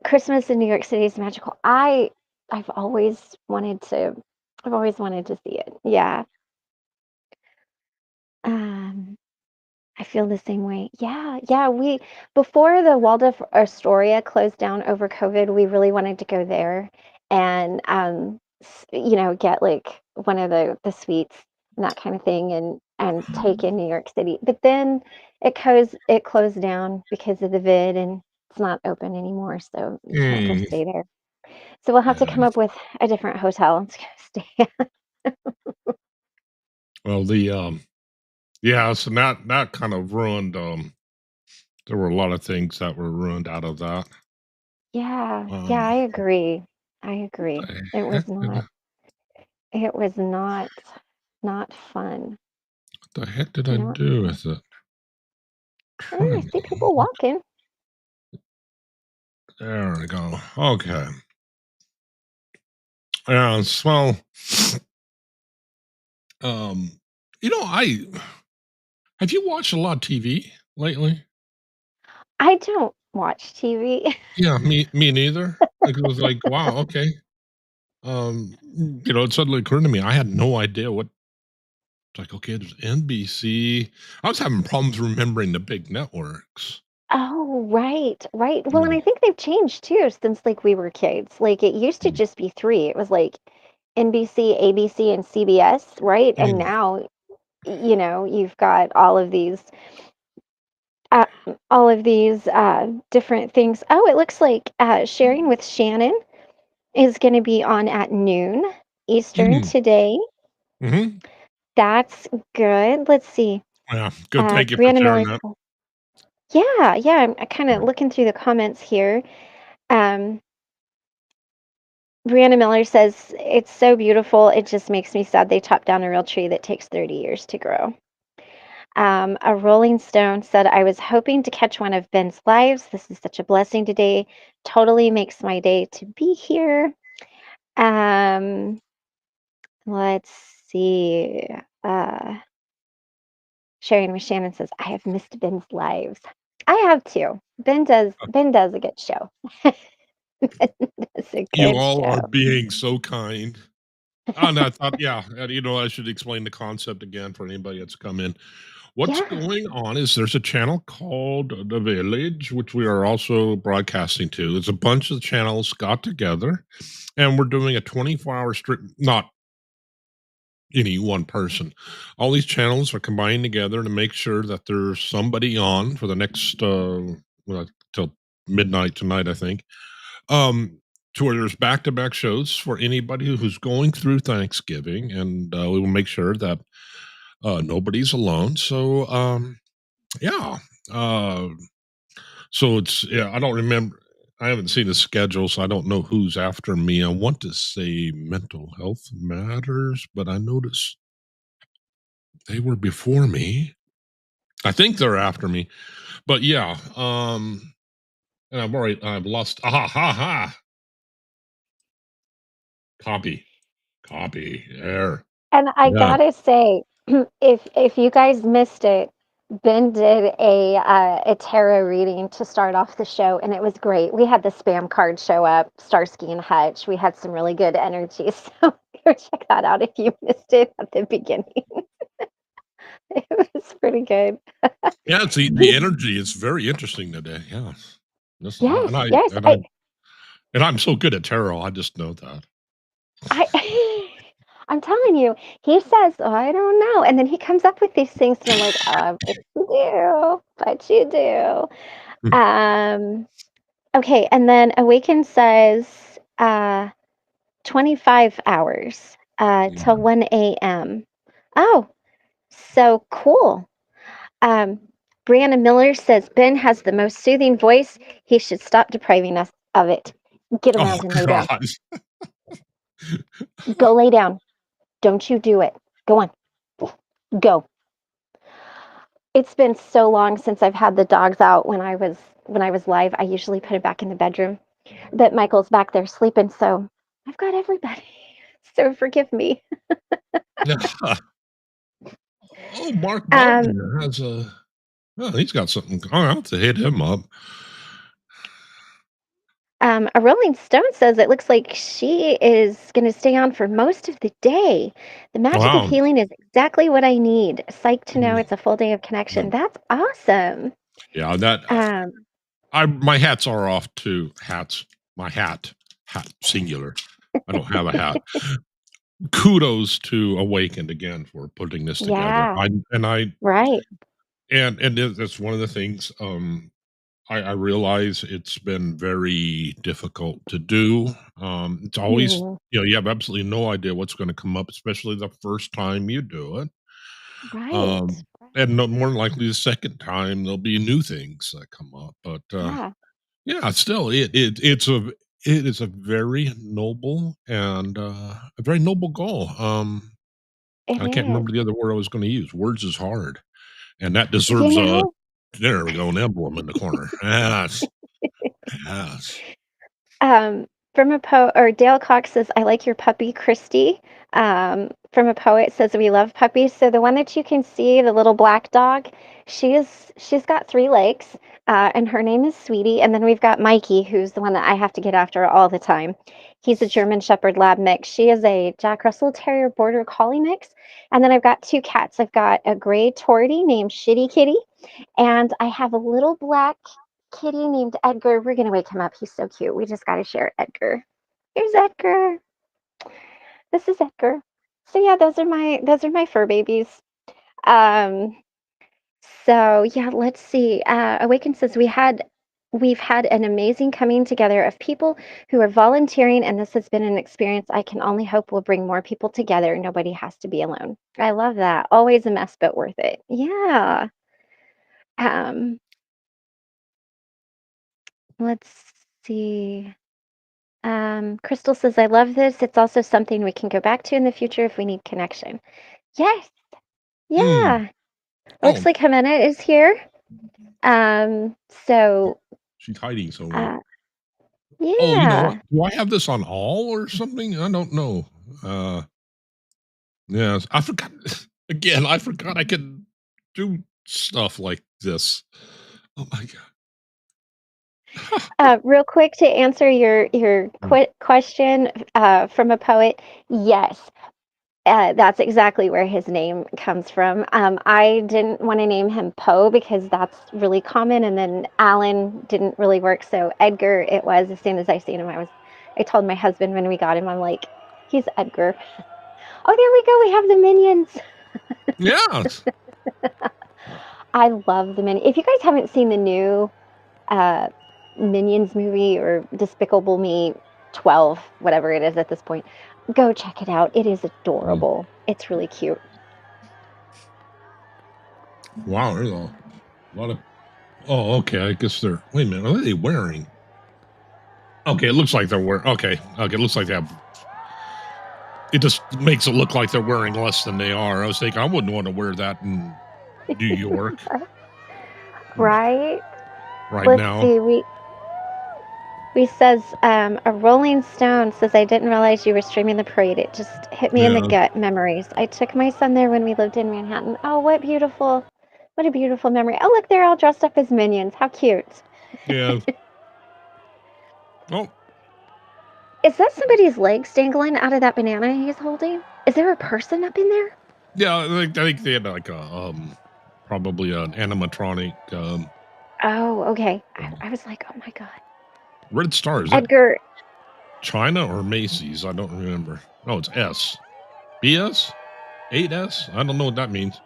Christmas in New York City is magical. I've always wanted to I've always wanted to see it. Yeah. Um I feel the same way. Yeah, yeah. We before the Waldorf Astoria closed down over COVID, we really wanted to go there and get like one of the suites and that kind of thing and take in New York City. But then it closed down because of the vid and it's not open anymore, so you can't go Mm, stay there. So we'll have to come yeah. up with a different hotel to go stay at. Well, the yeah, so that kind of ruined There were a lot of things that were ruined out of that. Yeah, yeah, Um, I agree. I agree. the It heck was did not it was not fun. I Not do fun. with it? I Trying see people to walking. there we go. Okay. Yeah, so, um, I have you watched a lot of TV lately? I don't watch TV. Yeah, me neither. Like, it was like, wow, okay. It suddenly occurred to me, I had no idea what it's like, okay, there's NBC. I was having problems remembering the big networks. Oh, right, right. You Well, and know, I think they've changed too since like we were kids. Like it used to mm, just be three. It was like NBC, ABC, and CBS, right? And mm, now, you've got uh, all of these different things. Oh, it looks like Sharing with Shannon is going to be on at noon Eastern mm, today. mhm. That's good. Let's see. Yeah, good, thank you for Brianna sharing Miller. that. Yeah, yeah. I'm kind of Mm, looking through the comments here. Um, Brianna Miller says, "It's so beautiful. It just makes me sad they chopped down a real tree that takes 30 years to grow." A Rolling Stone said, "I was hoping to catch one of Ben's lives. This is such a blessing today. Totally makes my day to be here." Um, let's see. Uh, Sharing with Shannon says, "I have missed Ben's lives." I have too. Ben does a good show. It's a You good all are show. being so kind. And I thought, yeah, I should explain the concept again for anybody that's come in. What's Yeah. going on is there's a channel called The Village, which we are also broadcasting to. It's a bunch of channels got together, and we're doing a 24-hour stream, not any one person. All these channels are combining together to make sure that there's somebody on for the next, well, till midnight tonight, I think. To where there's back-to-back shows for anybody who's going through Thanksgiving, and we will make sure that nobody's alone. So, yeah. Uh, so it's yeah. I don't remember. I haven't seen the schedule, so I don't know who's after me. I want to say Mental Health Matters, but I noticed they were before me. I think they're after me, but yeah. And I've lost. Aha, ha, ha. Copy, copy. There. And I Yeah. gotta say, if you guys missed it, Ben did a tarot reading to start off the show, and it was great. We had the spam card show up, Starsky and Hutch. We had some really good energy, so go check that out if you missed it at the beginning. It was pretty good. Yeah, it's the energy is very interesting today. Yeah. This Yes, yes. and I'm so good at tarot, I just know that. I I'm telling you, he says, "Oh, I don't know," and then he comes up with these things, and I'm like, but you do, but you do." Mm, Um, okay, and then Awaken says, 25 hours, till mm. 1 AM. Oh, so cool. Um, Brianna Miller says, "Ben has the most soothing voice. He should stop depriving us of it. Get Oh around and lay down. god. Go lay down. Don't you do it. Go on. Go." It's been so long since I've had the dogs out when I was live. I usually put it back in the bedroom, but Michael's back there sleeping, so I've got everybody. So forgive me. Oh, Mark Um, Butler has a he's got something. I'll have to hit him up. a Rolling Stone says it looks like she is going to stay on for most of the day. The magic of Wow. healing is exactly what I need. Psyched to know Mm, it's a full day of connection. mm. That's awesome. Yeah, that Um, I my hats are off too. Hats. My hat singular. I don't have a hat. Kudos to Awakened again for putting this together. yeah, I and I right. that's one of the things I realize it's been very difficult to do. It's always, Mhm. you have absolutely no idea what's going to come up, especially the first time you do it. Right. Um, and no more than likely the second time there'll be new things that come up. But Yeah, yeah, still, it is a very noble and a very noble goal. it I can't is. remember the other word I was going to use. Words is hard, and that You deserves a. know, There we go, an emblem in the corner. Yes, yes. from a poet, or Dale Cox says, "I like your puppy, Christy." From a poet says, "We love puppies." So the one that you can see, the little black dog, she's got 3 legs, and her name is Sweetie. And then we've got Mikey, who's the one that I have to get after all the time. He's a German Shepherd Lab mix. She is a Jack Russell Terrier Border Collie mix. And then I've got 2 cats. I've got a gray Tortie named Shitty Kitty, and I have a little black kitty named Edgar. We're gonna wake him up. He's so cute. We just gotta share Edgar. Here's Edgar. This is Edgar. So yeah, those are my fur babies. Um, so yeah, let's see. Awaken says we've had an amazing coming together of people who are volunteering, and this has been an experience I can only hope will bring more people together. Nobody has to be alone. I love that. Always a mess, but worth it. Yeah. Um, let's see. Crystal says, I love this. It's also something we can go back to in the future if we need connection. Yes. Hmm. Yeah. Oh, Looks like Jimena is here. Um, so, she's hiding somewhere. uh, Oh, you know what? yeah. Do I have this on all or something? I don't know. Yes, I forgot. Again, I forgot I could do stuff like this. Oh my god. Real quick to answer your question from a poet, yes, that's exactly where his name comes from. I didn't want to name him Poe because that's really common, and then Alan didn't really work. So Edgar, it was. As soon as I seen him, I told my husband when we got him, I'm like, he's Edgar. Oh, there we go. We have the minions. Yes. I love the minions. If you guys haven't seen the new uh, Minions movie or Despicable Me 12, whatever it is at this point, go check it out. It is Mm. adorable. It's really cute. Wow, there's a lot of. Oh, okay. I guess they're. Wait a minute. What are they wearing? Okay, it looks like they're wearing. Okay, it looks like they have. It just makes it look like they're wearing less than they are. I was thinking I wouldn't want to wear that in New York Right? right Let's now. see. We says a Rolling Stone says I didn't realize you were streaming the parade. It just hit me in the Yeah, gut. Memories. I took my son there when we lived in Manhattan. Oh, what a beautiful memory. Oh, look, they're all dressed up as minions. How cute. yeah. Oh, Is that somebody's legs dangling out of that banana he's holding? Is there a person up in there? yeah. I think they had like a probably an animatronic Oh, okay. I was like, oh my God. Red Star. Is that Edgar, China or Macy's? I don't remember. Oh, it's S. BS? 8S? I don't know what that means.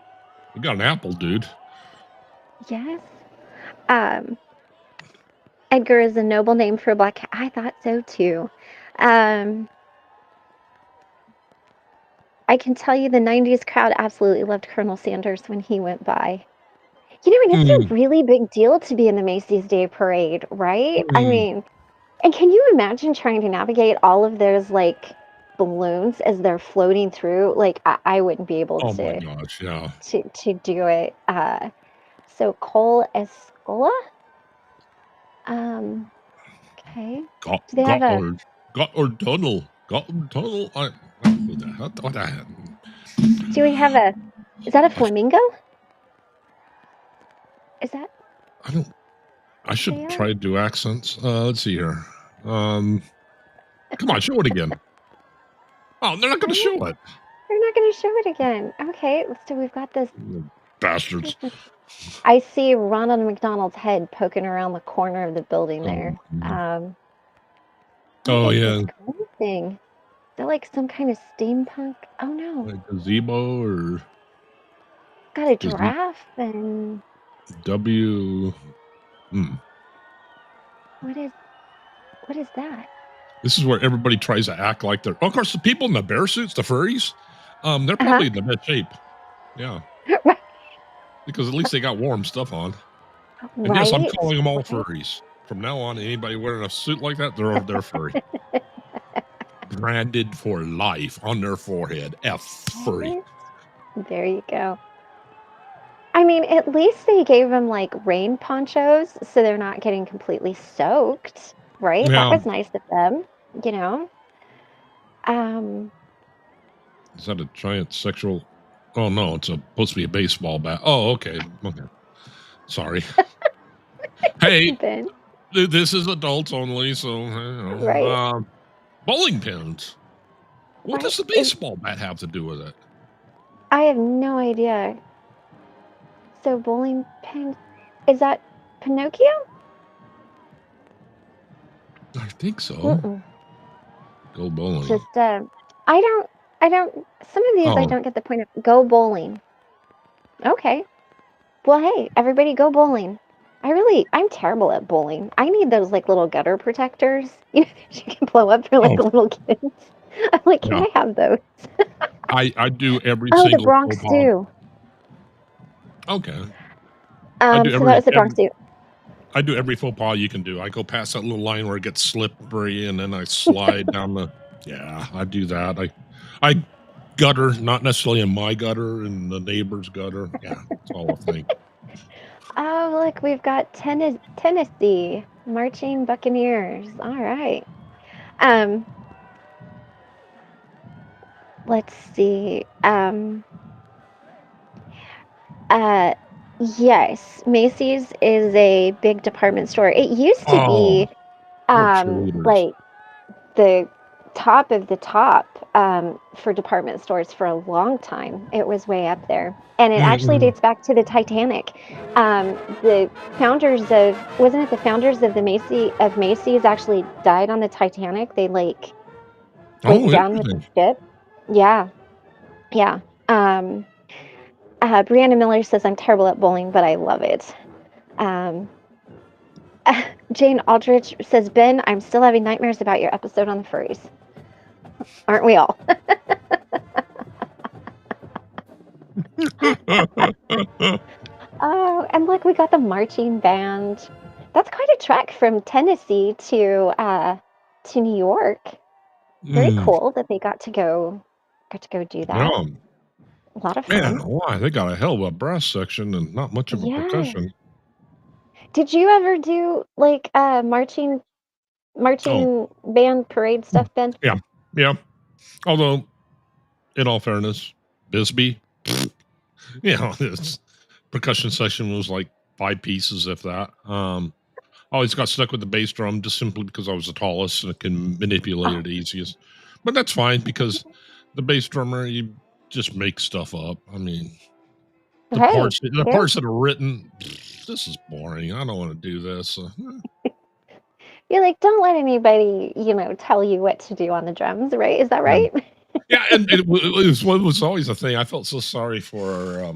We got an apple, dude. yes. Um, Edgar is a noble name for a black cat. I thought so too. Um, I can tell you the 90s crowd absolutely loved Colonel Sanders when he went by. You know, and it's Mm, a really big deal to be in the Macy's Day Parade, right? I mm. mean, and can you imagine trying to navigate all of those like balloons as they're floating through? Like I wouldn't be able Oh my to gosh, yeah. do it. So Cole Escola. Okay. Got Do they have got a? or got or tunnel. Got or tunnel. What the heck? Do we have a? Is that a flamingo? Is that I don't I what they should are? try to do accents. Let's see here. Um Come on, show it again. Oh, they're not gonna Really? show it. They're not going to show it again. Okay. So we've got this. Bastards. I see Ronald McDonald's head poking around the corner of the building Oh, there. What oh is this yeah. green thing? Is that like some kind of steampunk? Oh no. Like gazebo or Got a gazebo giraffe and W. Hmm. what is that? This is where everybody tries to act like they're. Oh, of course, the people in the bear suits, the furries, they're Uh-huh. probably in the best shape. Yeah. Right. because at least they got warm stuff on. And yes, I'm Right? calling them all Right? furries. From now on, anybody wearing a suit like that, they're furry. Branded for life on their forehead. F furry. Right? There you go. I mean, at least they gave them like rain ponchos so they're not getting completely soaked, right? That Yeah. was nice of them, you know. Um, Is that a giant sexual? Oh no, it's supposed to be a baseball bat. Oh, okay. Okay. Sorry. Hey, Ben, this is adults only, so right? bowling pins. What Why does the is baseball bat have to do with it? I have no idea. So bowling pins, is that Pinocchio? I think so. Mm-mm. Go bowling. Just I don't. Some of these I Oh, don't get the point of. Go bowling. Okay. Well, hey, everybody, go bowling. I'm terrible at bowling. I need those like little gutter protectors. You know, you can blow up for like oh, little kids. I'm like, can yeah. I have those? I do every Oh, the single Bronx faux pas. Zoo. Okay. I do So that was the Bronx Zoo. I do every faux pas you can do. I go past that little line where it gets slippery, and then I slide down the. Yeah, I do that. I gutter, not necessarily in my gutter, in the neighbor's gutter. Yeah, it's all a thing. Oh, look, we've got Tennessee marching Buccaneers. All right. Um, let's see. Uh, yes, Macy's is a big department store. It used to Oh, be we're cheerleaders. like the top of the top for department stores for a long time. It was way up there. And it actually Mm-mm. dates back to the Titanic. The founders of wasn't it the founders of the Macy's actually died on the Titanic? They like went Oh, down with the interesting. ship. Yeah, yeah. Brianna Miller says I'm terrible at bowling, but I love it. Um, Jane Aldrich says, Ben, I'm still having nightmares about your episode on the furries. Aren't we all? Oh, and look, we got the marching band. That's quite a trek from Tennessee to New York. Very Mm, cool that they got to go do that. yeah, A lot of man, fun. why they got a hell of a brass section and not much of a Yeah. percussion. Did you ever do like Oh, marching band parade stuff, Ben? yeah, yeah. Although, in all fairness, Bisbee, this percussion section was like 5 pieces, if that. I always got stuck with the bass drum just simply because I was the tallest and can manipulate Oh, it easiest. But that's fine because the bass drummer, you just make stuff up. I mean, the hey, there. parts that are written, this is boring. I don't want to do this. You're like, don't let anybody, tell you what to do on the drums, right? Is that Yeah, right? yeah, and it was always a thing. I felt so sorry for our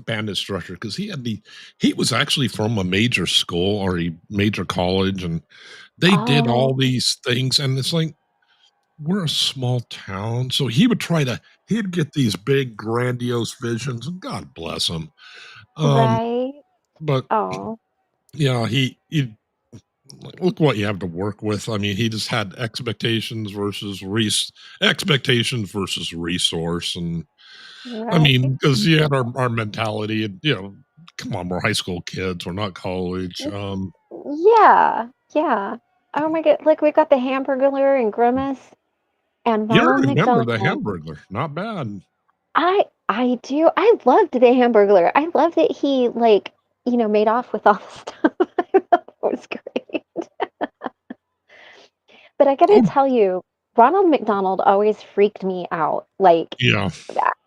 band instructor because he was actually from a major school or a major college, and they did all Oh, these things, and it's like we're a small town, so he'd get these big grandiose visions, and God bless him. Um, right. but Oh, yeah, he look what you have to work with. I mean, he just had expectations versus resource, and I right. mean, because he had our mentality, and come on, we're high school kids, we're not college. Yeah, yeah. Oh my God. Look, we've got the Hamburglar and Grimace and You Ronald remember the McDonald. Hamburglar? Not bad. I do. I loved the Hamburglar. I love that he made off with all the stuff. I thought that was great. But I gotta Oh, tell you, Ronald McDonald always freaked me out. Like yeah,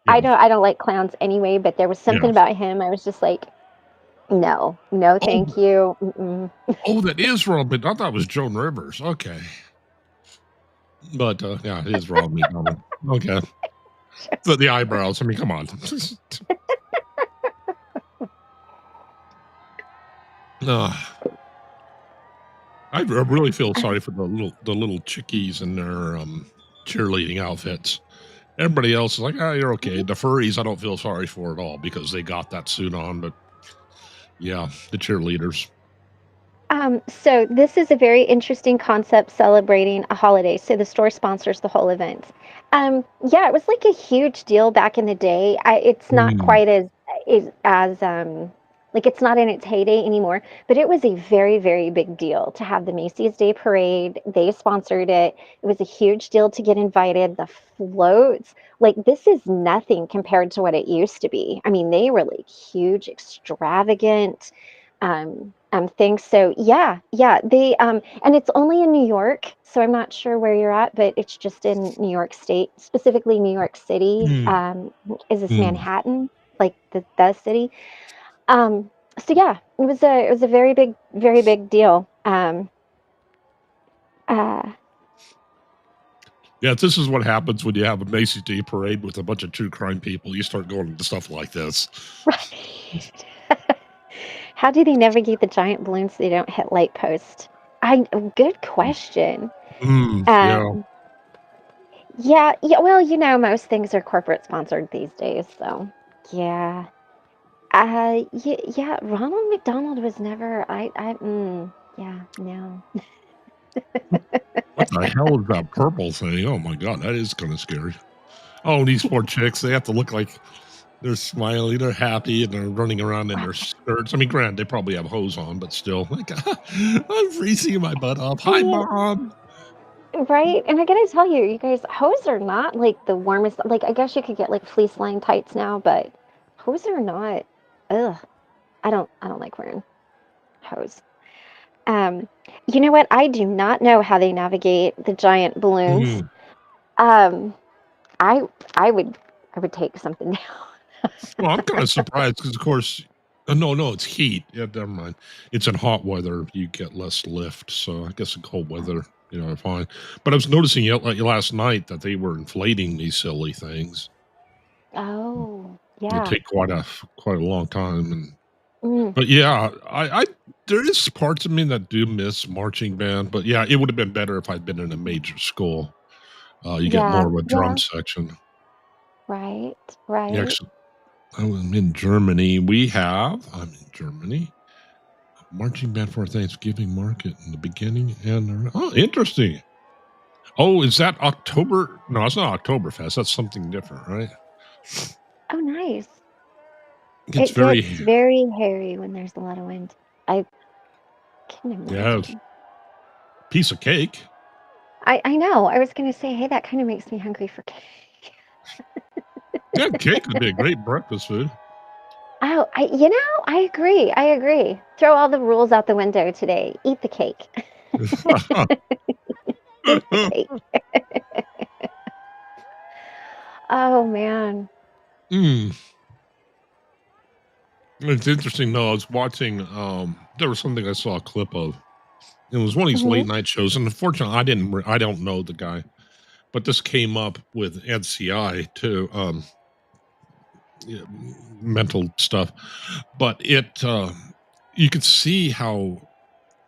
I yeah, don't I don't like clowns anyway, but there was something yeah. about him. I was just like, no, no, Oh, thank you. Mm-mm. oh, that is Rob. But I thought it was Joan Rivers. Okay, but yeah, it is Rob McDonald. Okay, but the eyebrows. I mean, come on. uh, I really feel sorry for the little chickies in their cheerleading outfits. Everybody else is like, "Oh, you're okay." Mhm. The furries, I don't feel sorry for at all because they got that suit on, but yeah, the cheerleaders. So this is a very interesting concept celebrating a holiday. So the store sponsors the whole event. Yeah, it was like a huge deal back in the day. It's not Mm, quite as like it's not in its heyday anymore, but it was a very, very big deal to have the Macy's Day Parade. They sponsored it. It was a huge deal to get invited. The floats, like this is nothing compared to what it used to be. I mean, they were like huge, extravagant things. So yeah, yeah, they and it's only in New York, so I'm not sure where you're at, but it's just in New York State, specifically New York City. mm, Is this mm. Manhattan, like the city? So yeah, it was a very big deal. Uh, Yeah, this is what happens when you have a Macy's Day Parade with a bunch of true crime people. You start going into stuff like this. right. How do they navigate the giant balloons so they don't hit light posts? Good question. Yeah. Um, Yeah, yeah, well, most things are corporate sponsored these days, so yeah. Yeah, Ronald McDonald was never yeah, no. What the hell is that purple thing? Oh my god, that is kind of scary. Oh, these poor chicks, they have to look like they're smiling, they're happy, and they're running around in their skirts. I mean, granted, they probably have hose on, but still, like, I'm freezing my butt off. I Hi, mean, mom. right? And I gotta tell you, you guys, hose are not like the warmest. Like, I guess you could get like fleece lined tights now, but hose are not. Ugh, I don't like wearing hose. Um, you know what? I do not know how they navigate the giant balloons. Mm. Um, I I would take something down. Well, I'm kind of surprised because, of course, no, no, it's heat. Yeah, never mind. It's in hot weather, you get less lift. So I guess in cold weather, fine. But I was noticing like last night that they were inflating these silly things. Oh, It yeah. take quite a long time, Mm, but yeah, I there is parts of me that do miss marching band, but yeah, it would have been better if I'd been in a major school. You get yeah, more of a drum yeah, section. right, Yeah, right. 'cause I'm in Germany. I'm in Germany. Marching band for Thanksgiving market in the beginning oh, interesting. Oh, is that October? No, it's not Oktoberfest. That's something different, right? Oh, nice. It gets It very gets very hairy when there's a lot of wind. I can yeah, imagine. piece of cake. I know. I was gonna say, hey, that kind of makes me hungry for cake. Yeah, cake would be a great breakfast food. Oh, I agree. I agree. Throw all the rules out the window today. Eat the cake. Eat the cake. Oh man. Mm. It's interesting though. I was watching. There was something I saw a clip of. It was one of these late Hmm. night shows, and unfortunately, I don't know the guy, but this came up with NCI too. Yeah, mental stuff, but you could see how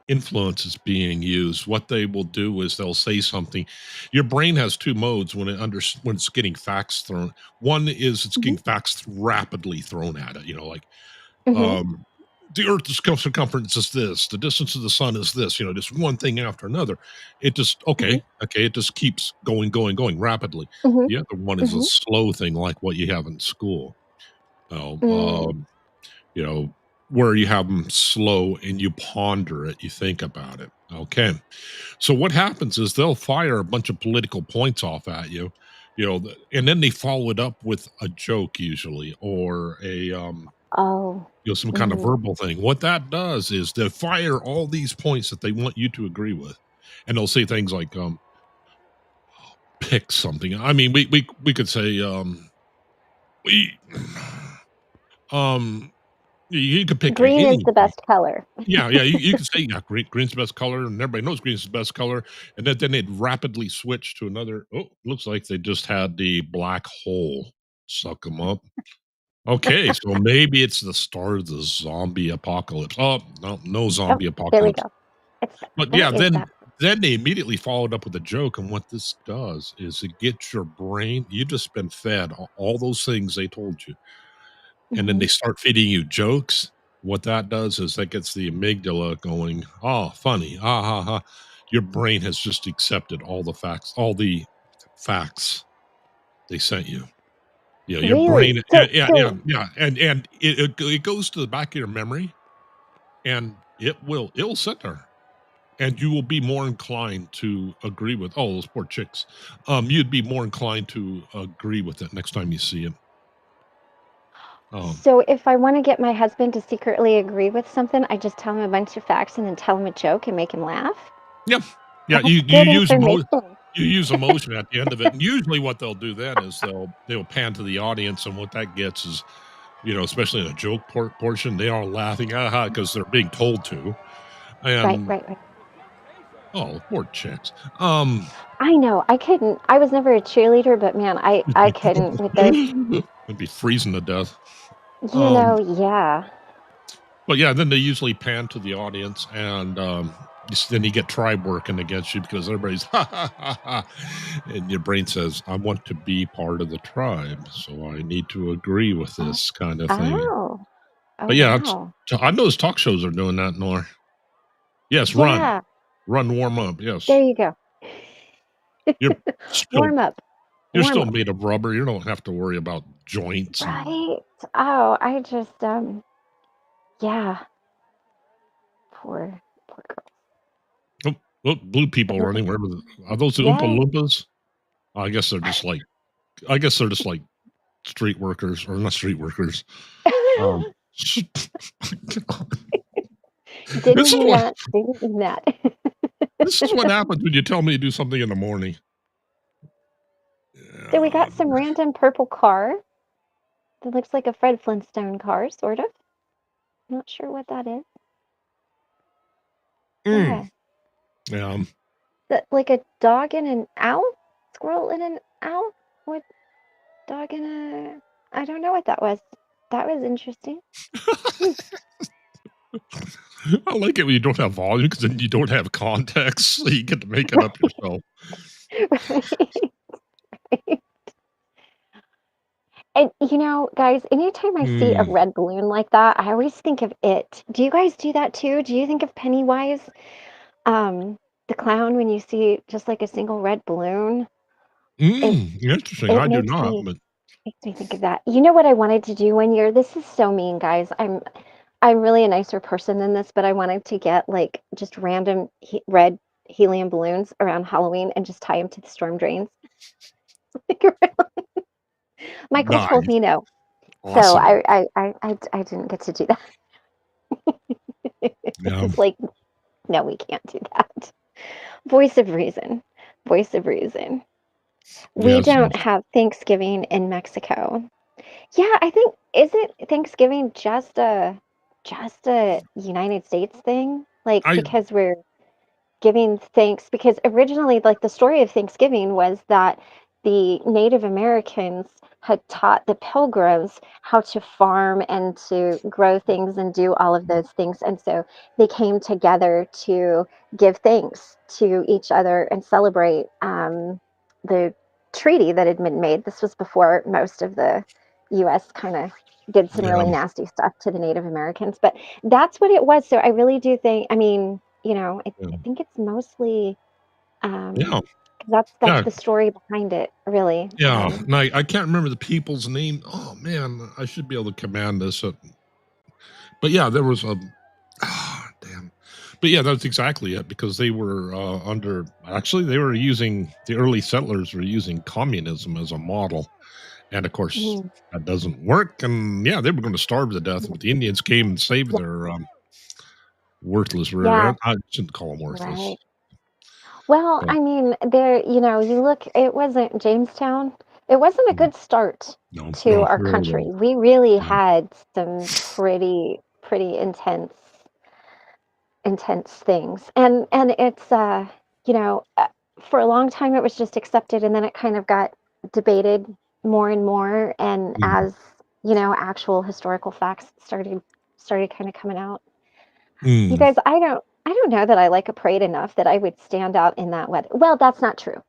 influence is being used. What they will do is they'll say something. Your brain has two modes when it's getting facts thrown. One is it's Hmm. getting facts rapidly thrown at it. Like Hmm. um, the Earth's circumference is this, the distance of the sun is this. Just one thing after another. It just Hmm. okay. It just keeps going rapidly. Hmm. The other one is a Hmm. slow thing, like what you have in school. Oh, Mm. you know, where you have them slow and you ponder it, you think about it. Okay. So what happens is they'll fire a bunch of political points off at you, and then they follow it up with a joke usually or Oh. some kind of Hmm. verbal thing. What that does is they fire all these points that they want you to agree with. And they'll say things like pick something. I mean, we could say we um you could pick Green is the anything. best color. Yeah, yeah, you could say, yeah, green's the best color, and everybody knows green's the best color, and then they'd rapidly switch to another. Oh, looks like they just had the black hole suck them up. Okay, so maybe it's the start of the zombie apocalypse. Oh, no, no Oh, zombie there we apocalypse. go. It's But what yeah, is then that? then they immediately followed up with a joke, and what this does is it gets your brain. You just been fed all those things they told you, and then they Mhm. start feeding you jokes. What that does is that gets the amygdala going. Oh, funny! Ah ha ha! Your brain has just accepted all the facts they sent you. Yeah, your Really? brain. So Yeah, and it goes to the back of your memory, and it'll sit there. And you will be more inclined to agree with, oh, those poor chicks. You'd be more inclined to agree with it next time you see it. Um, so if I wanna get my husband to secretly agree with something, I just tell him a bunch of facts and then tell him a joke and make him laugh? yeah, yeah. That's You good use information. you use emotion at the end of it, and usually what they'll do then is they'll pan to the audience, and what that gets is, especially in a joke portion, they are laughing, aha, because they're being told to, Right, and right, right. oh, poor chicks. Um, I know, I couldn't I was never a cheerleader, but man, I couldn't with those, I'd be freezing to death. yeah. But yeah, then they usually pan to the audience, and then you get tribe working against you because everybody's ha ha ha ha, and your brain says, "I want to be part of the tribe, so I need to agree with Oh, this kind of thing." oh, oh, But yeah, wow. I know those talk shows are doing that more. Yes, Yeah, run, warm up. there Yes, you go. you're still Warm up, you're warm still up. made of rubber. You don't have to worry about joints and Right? Oh, I just, yeah, poor oh, look, blue people girl. running wherever. Are those the Oompa Yes. Loompas? I guess they're just like street workers or not street workers. Um, Didn't this is mean what that, didn't mean that. this is what happens when you tell me to do something in the morning. So we got Yeah. some random purple car that looks like a Fred Flintstone car, sort of. Not sure what that is. Mm, Yeah. yeah. That like a dog and an owl? Squirrel and an owl? What dog and a I don't know what that was. That was interesting. Hmm. I like it when you don't have volume because then you don't have context, so you get to make it up yourself. Right. And guys, anytime I see a Mm, red balloon like that, I always think of it. Do you guys do that too? Do you think of Pennywise, um, the clown, when you see just like a single red balloon? It interesting. it I do makes not, me but makes me think of that. You know what I wanted to do one year? This is so mean, guys. I'm really a nicer person than this, but I wanted to get like just random red helium balloons around Halloween and just tie them to the storm drains. Michael told nice, me no, so awesome. I didn't get to do that. Yeah, He's like, no, we can't do that. Voice of reason. Voice of reason. We yes. don't have Thanksgiving in Mexico. Yeah, I think isn't Thanksgiving just a United States thing? Like I because we're giving thanks because originally like the story of Thanksgiving was that the Native Americans had taught the pilgrims how to farm and to grow things and do all of those things, and so they came together to give thanks to each other and celebrate the treaty that had been made. This was before most of the US kind of did some yeah, really nasty stuff to the Native Americans, but that's what it was. So I really do think, I mean, yeah, I think it's mostly, yeah, 'cause that's yeah, the story behind it, really. yeah. And I can't remember the people's name. Oh man, I should be able to command this. But yeah, there was a damn. But yeah, that's exactly it because they were under. Actually, they were using the early settlers were using communism as a model, and of course Mhm. that doesn't work. And yeah, they were going to starve to death, but the Indians came and saved Yeah, their worthless rear yeah, end. I shouldn't call them worthless. right. Well, But I mean, you look, it wasn't Jamestown. It wasn't a mm, good start no, to no, our really country. wasn't. We really No. had some pretty intense things. And it's for a long time it was just accepted and then it kind of got debated more and more and Mm, as, actual historical facts started kind of coming out. You mm, guys, I don't know that I like a parade enough that I would stand out in that weather. Well, that's not true.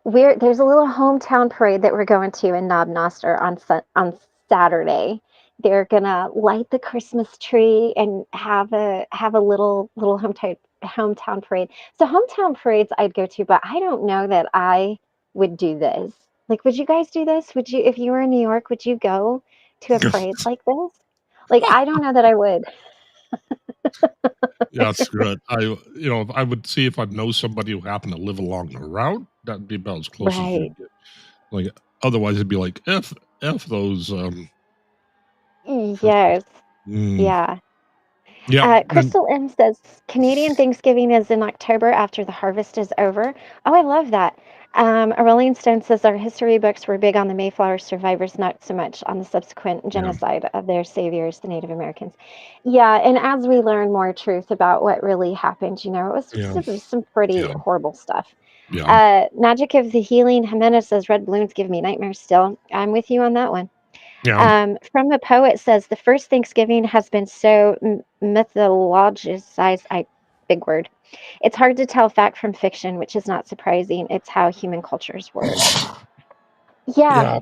There's a little hometown parade that we're going to in Knob Noster on Saturday. They're gonna light the Christmas tree and have a little hometown parade. So hometown parades I'd go to, but I don't know that I would do this. Like, would you guys do this? Would you, if you were in New York, would you go to a parade like this? Like, I don't know that I would. Yeah, that's good. I would see if I'd know somebody who happened to live along the route. That'd be about as close as Right. you'd get. Like, otherwise, it'd be like f those. Christmas. Yes. Mm, Yeah. yeah, and Crystal M says Canadian Thanksgiving is in October after the harvest is over. Oh, I love that. A Rolling Stone says our history books were big on the Mayflower survivors, not so much on the subsequent yeah, genocide of their saviors, the Native Americans. Yeah, and as we learn more truth about what really happened, yeah, it was some pretty yeah, horrible stuff. yeah, Magic of the Healing Jimenez says red balloons give me nightmares still. I'm with you on that one. yeah. From a poet says the first Thanksgiving has been so mythologized. Big word. It's hard to tell fact from fiction, which is not surprising. It's how human cultures work. Yeah, Yeah,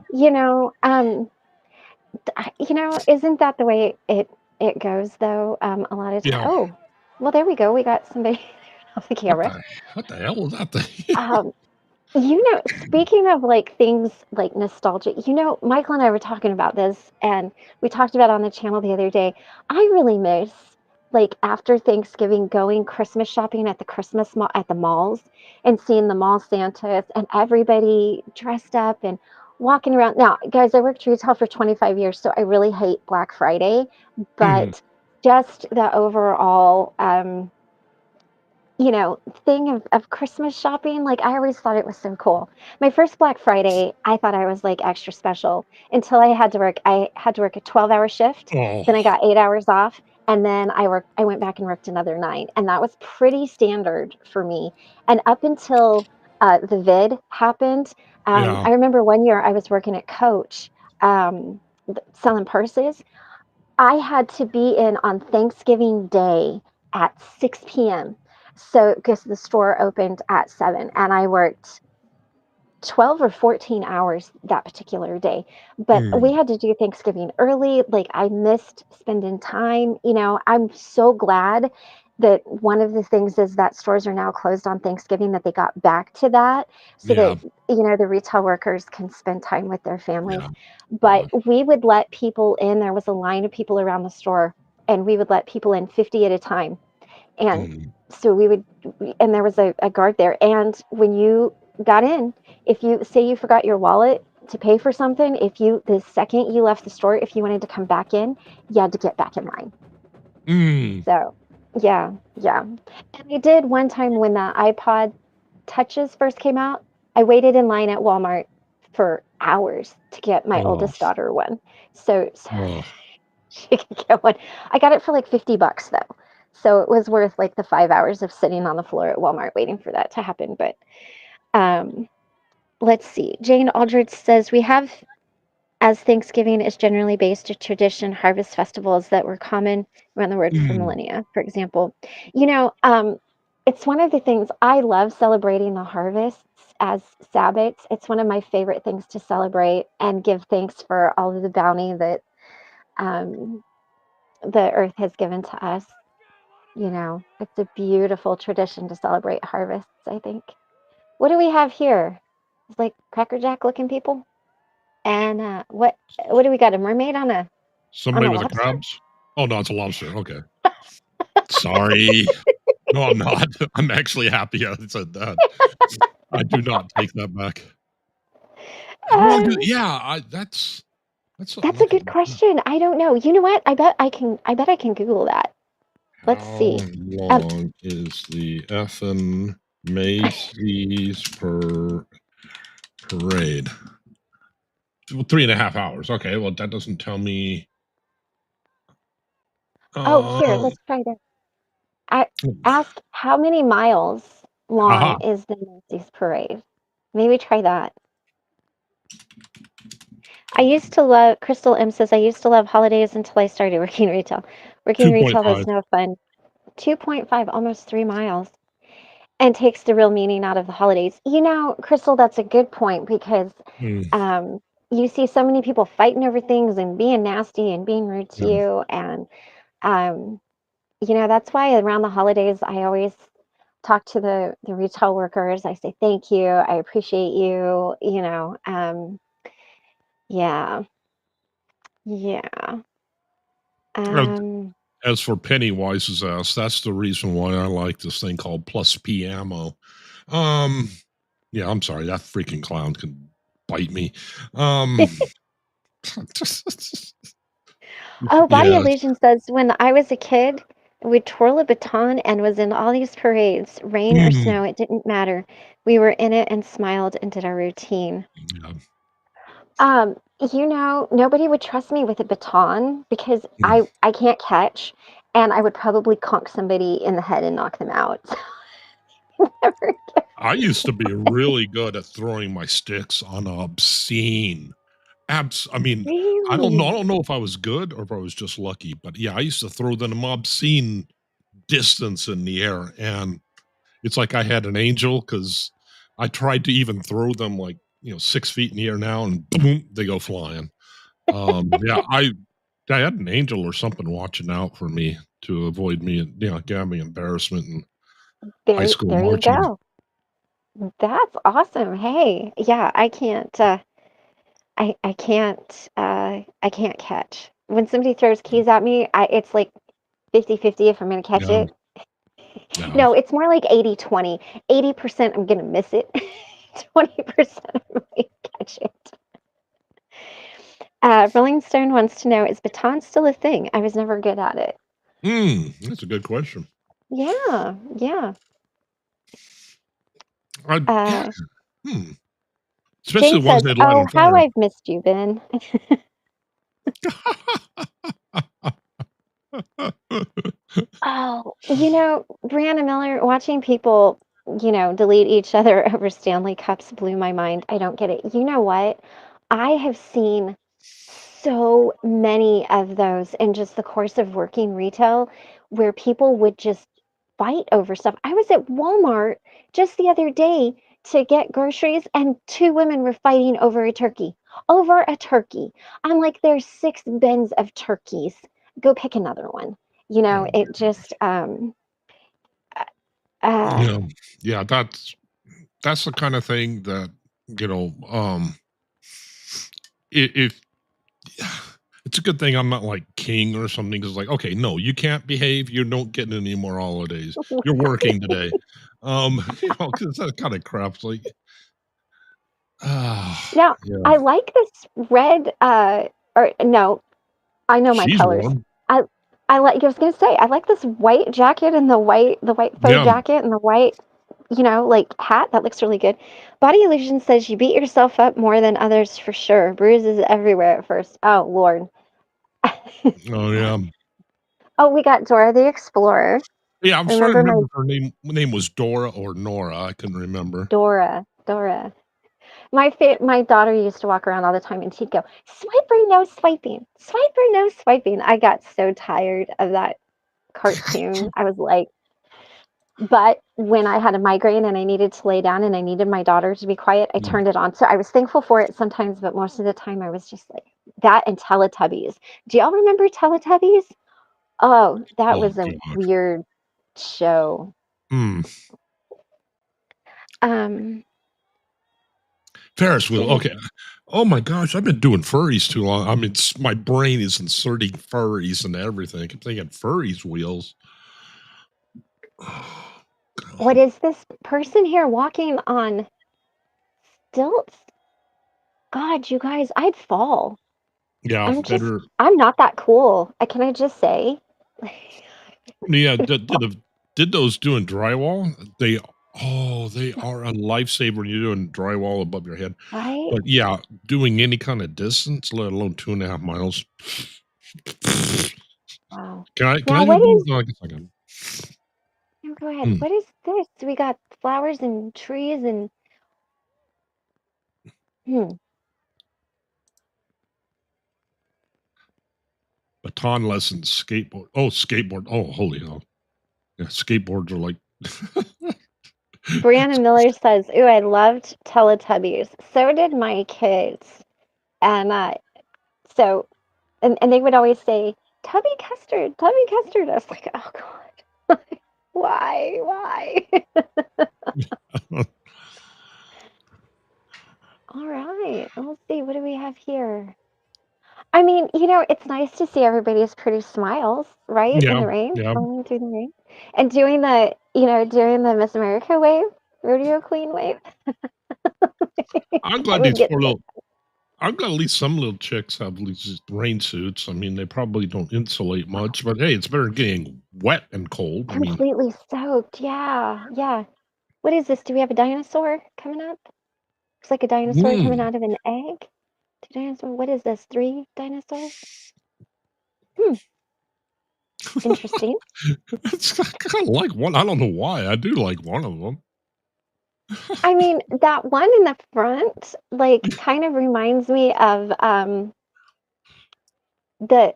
isn't that the way it goes though? A lot of time. yeah. Oh, well, there we go. We got somebody on the What camera. the what the hell was that thing? Um, Speaking of like things like nostalgia, Michael and I were talking about this and we talked about it on the channel the other day. I really miss like after Thanksgiving going Christmas shopping at the at the malls and seeing the mall Santas and everybody dressed up and walking around. Now, guys, I worked retail for 25 years, so I really hate Black Friday, Mhm. but just the overall thing of Christmas shopping, like, I always thought it was so cool. My first Black Friday, I thought I was, like, extra special until I had to work a 12-hour shift, Oh, then I got 8 hours off, and then I went back and worked another 9, and that was pretty standard for me, and up until, the vid happened, yeah. I remember one year I was working at Coach, selling purses. I had to be in on Thanksgiving Day at 6 PM. So, because the store opened at 7 and I worked 12 or 14 hours that particular day. But we Mm, had to do Thanksgiving early. Like, I missed spending time. I'm so glad that one of the things is that stores are now closed on Thanksgiving, that they got back to that so yeah, that, the retail workers can spend time with their families. yeah, But yeah. we would let people in. There was a line of people around the store, and we would let people in 50 at a time. And Mm, so and there was a guard there. And when you got in, if you say you forgot your wallet to pay for something, the second you left the store, if you wanted to come back in, you had to get back in line. mm. So, yeah, yeah. And I did one time when the iPod Touches first came out. I waited in line at Walmart for hours to get my Oh, oldest daughter one. So oh. she could get one. I got it for like $50 though. So it was worth like the 5 hours of sitting on the floor at Walmart waiting for that to happen. But um, let's see. Jane Aldridge says we have, as Thanksgiving is generally based on tradition, harvest festivals that were common around the world for Mm, millennia. For example, you know, um, it's one of the things I love celebrating the harvests as Sabbats. It's one of my favorite things to celebrate and give thanks for all of the bounty that um, the earth has given to us. It's a beautiful tradition to celebrate harvests, I think. What do we have here? It's like Cracker Jack looking people. And what do we got? A mermaid on somebody a with the lobster? crabs? Oh, no, it's a lobster. Okay. Sorry. No, I'm not. I'm actually happy I said that. I do not take that back. How long do Um, yeah, that's something that's I a could good look up. question. I don't know. You know what? I bet I can Google that. Let's How see. Um, long is the effing Macy's parade? Well, 3.5 hours. Okay, well, that doesn't tell me, oh, here, um let's try this. I ask how many miles long aha. is the Macy's parade? Maybe try that. Crystal M says, I used to love holidays until I started working retail. Working retail was 2.5. no fun. 2.5, almost 3 miles, and takes the real meaning out of the holidays. Crystal, that's a good point because Mm, um, you see so many people fighting over things and being nasty and being rude to yeah. you. And, um, that's why around the holidays, I always talk to the retail workers. I say, thank you. I appreciate you. Yeah. Yeah. Uh, Um, As for Pennywise's ass, that's the reason why I like this thing called Plus P ammo. Um, yeah, I'm sorry, that freaking clown can bite me. Um, oh, Body yes. Illusion says, when I was a kid, we'd twirl a baton and was in all these parades, rain or Mm, snow, it didn't matter. We were in it and smiled and did our routine. yeah, Nobody would trust me with a baton because mm. I can't catch, and I would probably conk somebody in the head and knock them out. Never I used to be really good at throwing my sticks on obscene. I mean, I really? don't know if I was good or if I was just lucky, but yeah, I used to throw them obscene distance in the air, and it's like I had an angel because I tried to even throw them like 6 feet in the air now, and boom, they go flying. Yeah, I had an angel or something watching out for me to avoid me, and having embarrassment in high school There you marching. go. That's awesome. Hey, yeah, I can't catch. When somebody throws keys at me, it's like 50-50 if I'm gonna catch Yeah, it. yeah. No, it's more like 80-20. 80% I'm gonna miss it. 20% I might catch it. Rolling Stone wants to know, is baton still a thing? I was never good at it. That's a good question. Yeah, yeah. Yeah, Uh, hmm. Especially Jane the ones says, they light "Oh, on how fire. I've missed you, Ben." Oh, Brianna Miller, watching people, delete each other over Stanley Cups blew my mind. I don't get it. You know what? I have seen so many of those in just the course of working retail where people would just fight over stuff. I was at Walmart just the other day to get groceries, and two women were fighting over a turkey. Over a turkey. I'm like, there's 6 bins of turkeys. Go pick another one. Oh, It just uh yeah, yeah. That's the kind of thing that you know. If it's a good thing I'm not like king or something. Because like, okay, no, you can't behave. You don't get any more holidays. You're working today. Because that kind of crap's like, now yeah. I like this red or no, I know my She's colors. warm. I I was gonna say I like this white jacket and the white faux Yeah. jacket and the white, like hat. That looks really good. Body Illusion says you beat yourself up more than others for sure. Bruises everywhere at first. Oh Lord. Oh yeah. Oh, we got Dora the Explorer. Yeah. I'm trying to Remember my remember if her name was Dora or Nora. I couldn't remember. Dora. My daughter used to walk around all the time and she'd go, "Swiper, no swiping. Swiper, no swiping." I got so tired of that cartoon. I was like, but when I had a migraine and I needed to lay down and I needed my daughter to be quiet, I Mm. turned it on. So I was thankful for it sometimes, but most of the time I was just like that and Teletubbies. Do y'all remember Teletubbies? Oh, that Oh was a God. weird show. Hmm. Um, Ferris wheel. geez. Okay. Oh my gosh, I've been doing furries too long. I mean, my brain is inserting furries and everything. I keep thinking furries wheels. Oh, What God. is this person here walking on stilts? God, you guys, I'd fall. Yeah, better. I'm not that cool. Can I just say? Yeah, did those doing drywall? They are a lifesaver when you're doing drywall above your head. Right? But yeah, doing any kind of distance, let alone 2.5 miles. Wow. Can I Now, do what these? is, No, I guess I can. no, go ahead. Hmm. What is this? We got flowers and trees and, hmm. Baton lessons, skateboard. Oh, skateboard. Oh, holy hell. Yeah, skateboards are like Brianna Miller says, "Ooh, I loved Teletubbies. So did my kids." And so, and they would always say, "Tubby custard, Tubby custard." I was like, "Oh God, why?" All right, let's see. What do we have here? I mean, it's nice to see everybody's pretty smiles, right, in yeah, the rain, yeah. rolling through the rain, and doing the Miss America wave, rodeo queen wave. I'm I glad would these get poor so little I'm glad at least some little chicks have at least just rain suits. I mean, they probably don't insulate much, but hey, it's better than getting wet and cold. I mean, completely soaked. Yeah, yeah. What is this? Do we have a dinosaur coming up? Looks like a dinosaur coming mm, out of an egg. Two dinosaur. What is this? Three dinosaurs? Hmm. Interesting. it's kind of like one. I don't know why. I do like one of them. I mean, that one in the front, like, kind of reminds me of the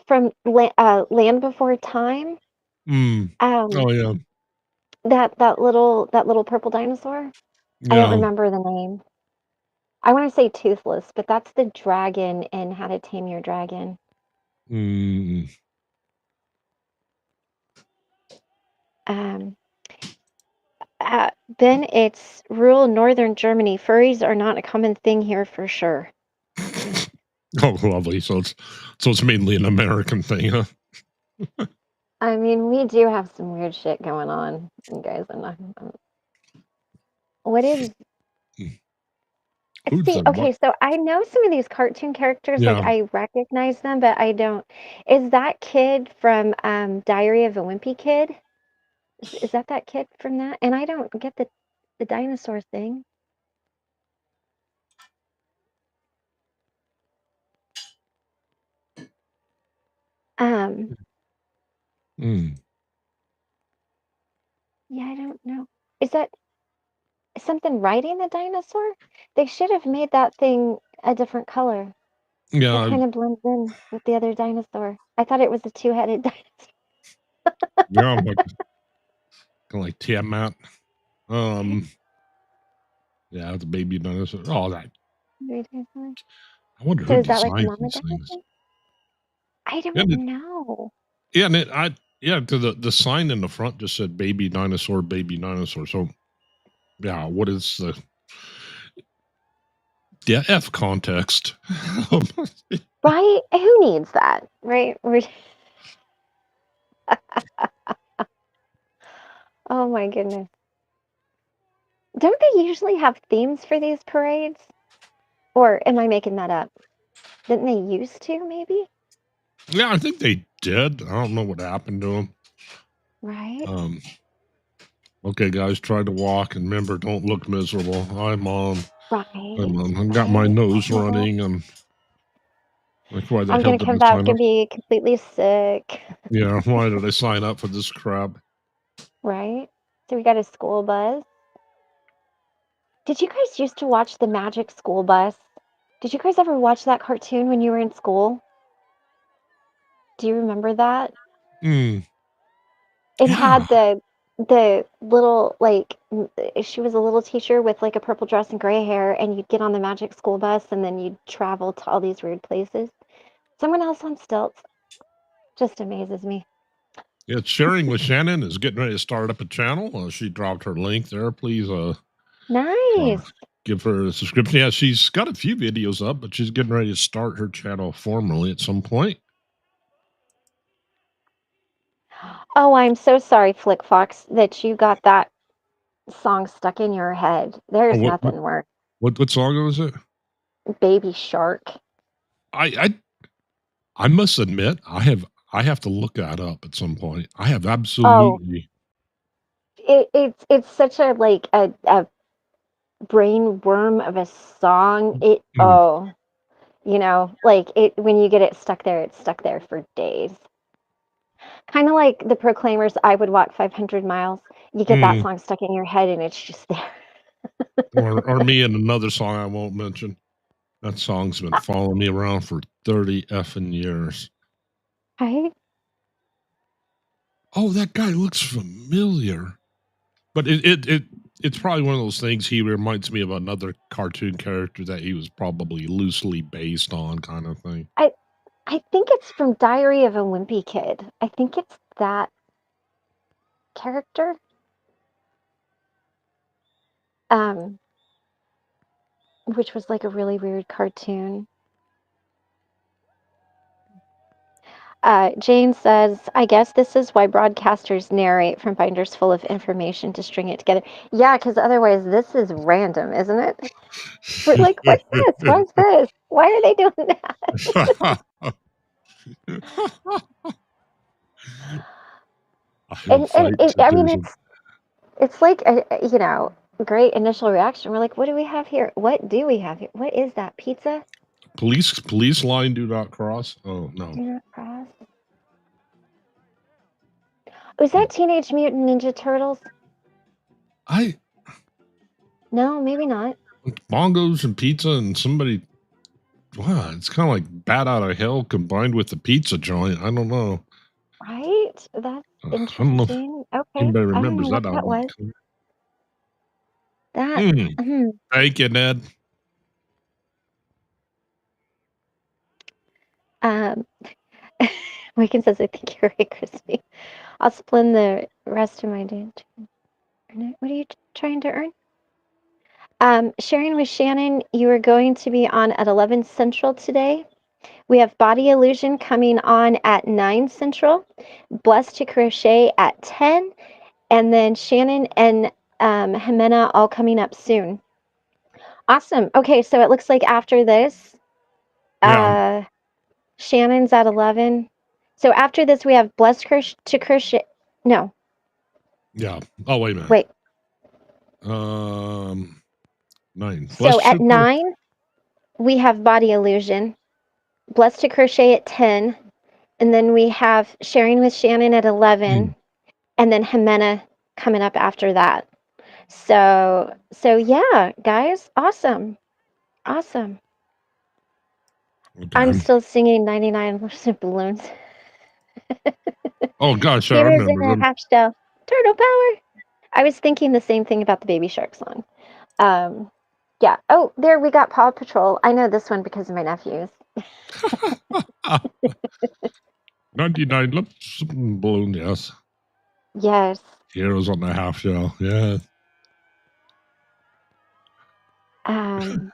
from Land Before Time. Mm. Um, Oh yeah, that little purple dinosaur. I don't yeah. remember the name. I want to say Toothless, but that's the dragon in How to Tame Your Dragon. Mm. Um, Ben, it's rural northern Germany. Furries are not a common thing here for sure. Oh, lovely. So it's mainly an American thing, huh? I mean, we do have some weird shit going on, you guys. What is Mm. Who's See, the what? okay, so I know some of these cartoon characters, like Yeah. I recognize them, but I don't. Is that kid from Diary of a Wimpy Kid? Is that kid from that? And I don't get the dinosaur thing. Um, Mm. yeah, I don't know. Is that something riding the dinosaur? They should have made that thing a different color. It Yeah. kind of blends in with the other dinosaur. I thought it was a two-headed dinosaur. Yeah. Like Tiamat. Um. Yeah, the baby dinosaur. Oh, that. I wonder So who is that like a designed mama these things. dinosaur? I Yeah. don't know. Yeah, and yeah, to the sign in the front just said baby dinosaur, baby dinosaur. So yeah, what is the F context? Right? Who needs that? Right? Oh my goodness. Don't they usually have themes for these parades? Or am I making that up? Didn't they used to, maybe? Yeah, I think they did. I don't know what happened to them. Right? Um, okay, guys, try to walk and remember, don't look miserable. I'm on. Right. I got my Right. nose Yeah. running and like, why the I'm hell gonna did come I back sign up? and be completely sick. Yeah, why did I sign up for this crap? Right? So we got a school bus. Did you guys used to watch the Magic School Bus? Did you guys ever watch that cartoon when you were in school? Do you remember that? Mm, It yeah, had the little, like, she was a little teacher with, like, a purple dress and gray hair, and you'd get on the Magic School Bus, and then you'd travel to all these weird places. Someone else on stilts just amazes me. yeah. Sharing with Shannon is getting ready to start up a channel. She dropped her link there. Please, uh, Nice. give her a subscription. Yeah, she's got a few videos up, but she's getting ready to start her channel formally at some point. Oh, I'm so sorry, Flick Fox, that you got that song stuck in your head. Oh, There's nothing worse. what song was it? Baby Shark. I I must admit, I have to look that up at some point. I have Oh, absolutely it's such a, like, a brain worm of a song. mm, Like, it when you get it stuck there, it's stuck there for days. Kinda like the Proclaimers' "I Would Walk 500 Miles." You get that mm, song stuck in your head, and it's just there. or me and another song I won't mention. That song's been following me around for 30 effing years. Right? Oh, that guy looks familiar. But it's probably one of those things. He reminds me of another cartoon character that he was probably loosely based on, kind of thing. I think it's from Diary of a Wimpy Kid. I think it's that character. Um, which was like a really weird cartoon. Jane says, I guess this is why broadcasters narrate from binders full of information to string it together. Yeah, because otherwise this is random, isn't it? We're like, what's this? What's this? Why are they doing that? I mean, it's like a great initial reaction. We're like, what do we have here? What do we have here? What is that? Pizza? Police line do not cross. Oh Do no. not cross. Was that Teenage Mutant Ninja Turtles? No, maybe not. Bongos and pizza and somebody. Wow, it's kind of like Bat Out of Hell combined with the pizza joint. I don't know. Right? That's I don't know if interesting. Okay. anybody I don't know remembers what that that album. was. That. Thank you, Ned. Wigan says, I think you're right, Crispy. I'll split the rest of my day. What are you trying to earn? Sharing with Shannon, you are going to be on at 11 Central today. We have Body Illusion coming on at 9 Central, Blessed to Crochet at 10, and then Shannon and Jimena all coming up soon. Awesome. Okay, so it looks like after this, Shannon's at 11. So after this, we have Blessed to Crochet. No. Yeah. Oh, wait a minute. Wait. 9. So at 9, we have Body Illusion, Blessed to Crochet at 10, and then we have Sharing with Shannon at 11, and then Jimena coming up after that. So yeah, guys, awesome. Okay. I'm still singing 99% balloons. Oh gosh, I Heroes remember in a them. half shell. Turtle power. I was thinking the same thing about the Baby Shark song. Yeah. Oh, there we got Paw Patrol. I know this one because of my nephews. 99 lips balloon, yes. Yes. Heroes on the half shell, yeah. I'm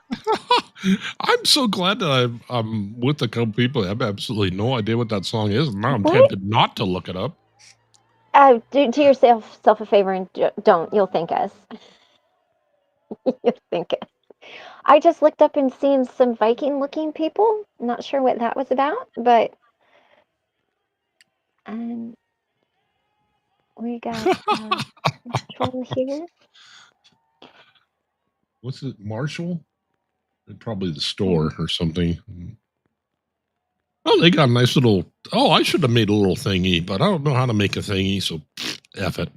so glad that I'm with a couple people. I have absolutely no idea what that song is. Now I'm tempted not to look it up. Do yourself a favor and don't. You'll thank us. You'll thank us. I just looked up and seen some Viking-looking people. Not sure what that was about, but we got Patrol here. What's it, Marshall? Probably the store or something. Oh, they got a nice little. Oh, I should have made a little thingy, but I don't know how to make a thingy, so F it.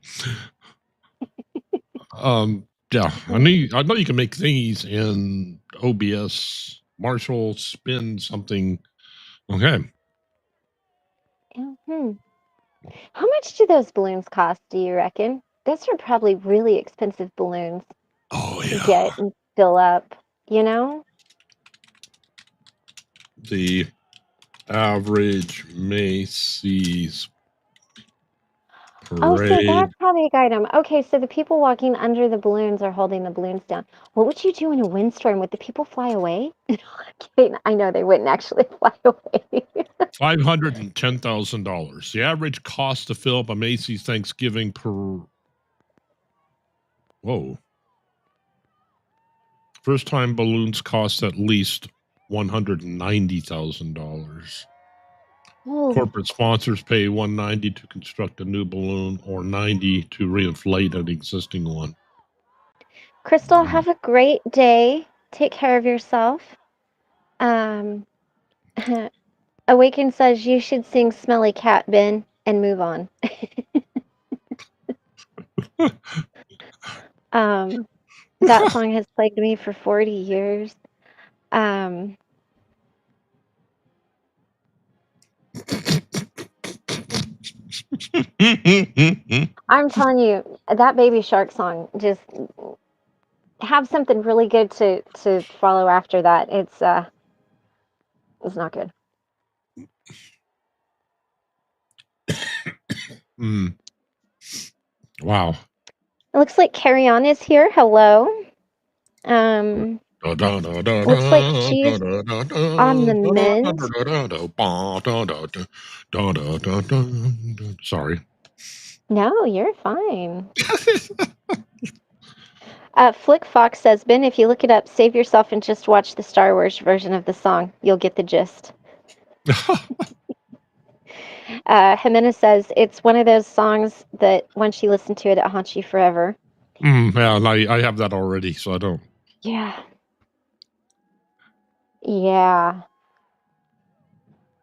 Yeah, I know you can make thingies in OBS. Marshall, spin something. Okay. How much do those balloons cost, do you reckon? Those are probably really expensive balloons to get and fill up, you know? The average Macy's parade. Oh, so that's how they guide them. Okay, so the people walking under the balloons are holding the balloons down. What would you do in a windstorm? Would the people fly away? I know they wouldn't actually fly away. $510,000. The average cost to fill up a Macy's Thanksgiving Whoa. First time balloons cost at least $190,000. Corporate sponsors pay $190 to construct a new balloon or $90 to reinflate an existing one. Crystal, have a great day. Take care of yourself. Awaken says you should sing Smelly Cat, Ben, and move on. That song has plagued me for 40 years. I'm telling you, that Baby Shark song, just have something really good to follow after that. It's not good. Wow. It looks like Carrie On is here. Hello. Looks like she's on the mend. Sorry. No, you're fine. Flick Fox says, Ben, if you look it up, save yourself and just watch the Star Wars version of the song. You'll get the gist. Jimenez says, it's one of those songs that once you listen to it, it haunts you forever. Yeah, I have that already, so I don't. Yeah. Yeah.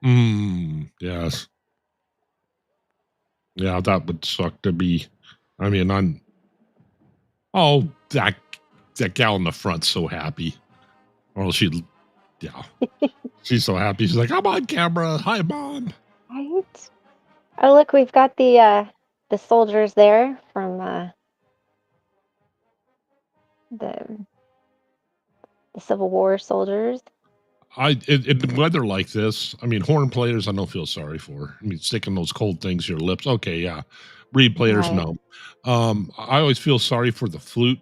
Yes. Yeah, that would suck to be. I mean, that gal in the front's so happy. Well, yeah. She's so happy. She's like, I'm on camera. Hi, Mom. Right. Oh, look, we've got the soldiers there from the Civil War soldiers. In weather like this, I mean, horn players, I don't feel sorry for. I mean, sticking those cold things to your lips. Okay, yeah. Reed players, Right. no. I always feel sorry for the flute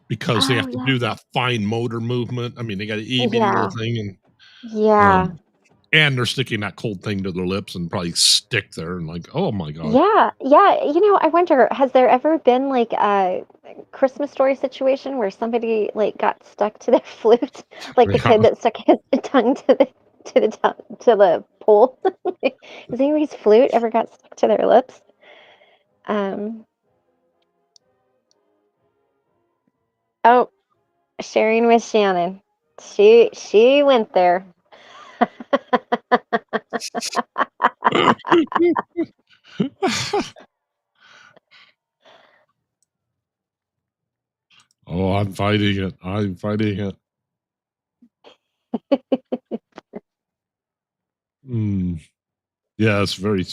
because they Oh, have to do that fine motor movement. I mean, they got an itty little yeah. thing, Yeah. and they're sticking that cold thing to their lips and probably stick there and like, oh my god. Yeah. Yeah. I wonder, has there ever been like a Christmas Story situation where somebody like got stuck to their flute, like the Yeah. kid that stuck his tongue to the pole? Has anybody's flute ever got stuck to their lips? Oh, sharing with Shannon. She went there. Oh, I'm fighting it. I'm fighting it. Yes, very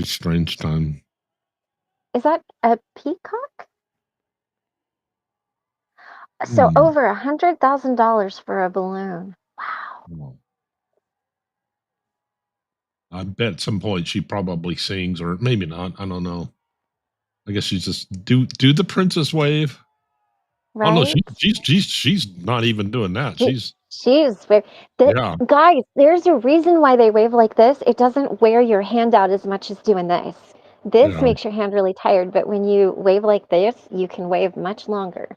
strange time. Is that a peacock? So over $100,000 for a balloon. Wow. Wow. I bet at some point she probably sings, or maybe not. I don't know. I guess she's just do the princess wave. Oh no, Right? she's not even doing that. She's very Yeah. guys, there's a reason why they wave like this. It doesn't wear your hand out as much as doing this. This Yeah. makes your hand really tired, but when you wave like this, you can wave much longer.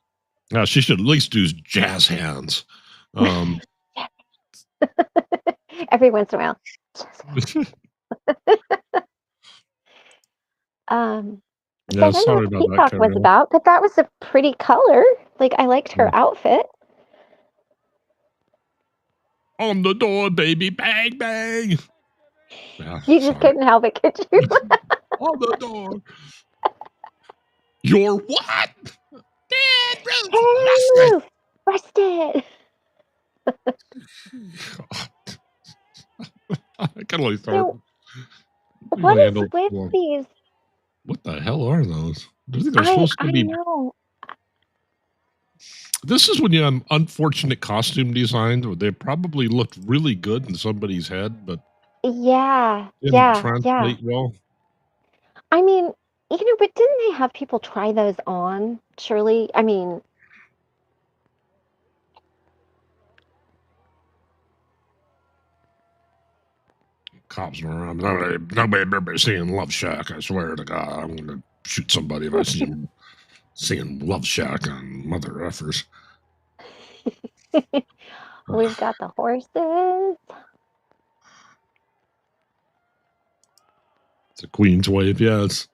Yeah, she should at least do jazz hands. Every once in a while. So Yeah, I don't know sorry what the about that, peacock was Carol. about, but that was a pretty color. Like I liked her outfit. On the door, baby, bang bang. Yeah, You just couldn't help it, could you? on the door. You're what? Dead Ruth, Rusted. I can only start. So, what is with these? What the hell are those? I think they're supposed to I be. know. This is when you have unfortunate costume designs where they probably looked really good in somebody's head, but Yeah, didn't yeah, yeah. translate well. I mean, but didn't they have people try those on? Surely, I mean, Cops were around. Nobody ever seen Love Shack. I swear to God, I'm going to shoot somebody if I see him seeing Love Shack on Mother Effers. we've got the horses. It's a Queen's Wave, yes.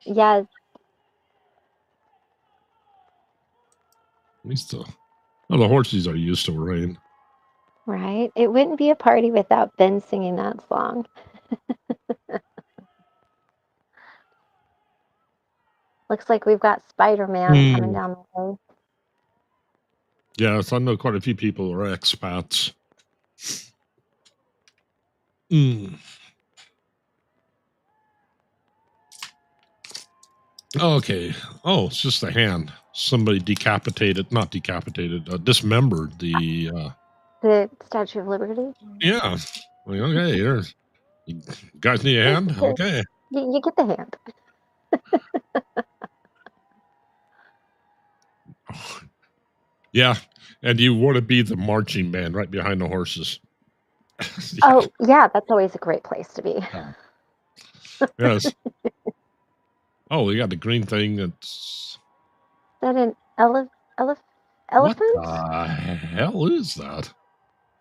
Yes. At least the horses are used to rain. Right? It wouldn't be a party without Ben singing that song. Looks like we've got Spider-Man coming down the way. Yes, I know quite a few people who are expats. Okay. Oh, it's just a hand. Somebody not decapitated, dismembered the. The Statue of Liberty. Yeah. Well, okay. Here's. You guys need a hand? Okay. You get the hand. Yeah. And you want to be the marching band right behind the horses. Yeah. Oh, yeah, that's always a great place to be. Yes. Oh, we got the green thing that's. Is that an What elephant? the hell is that?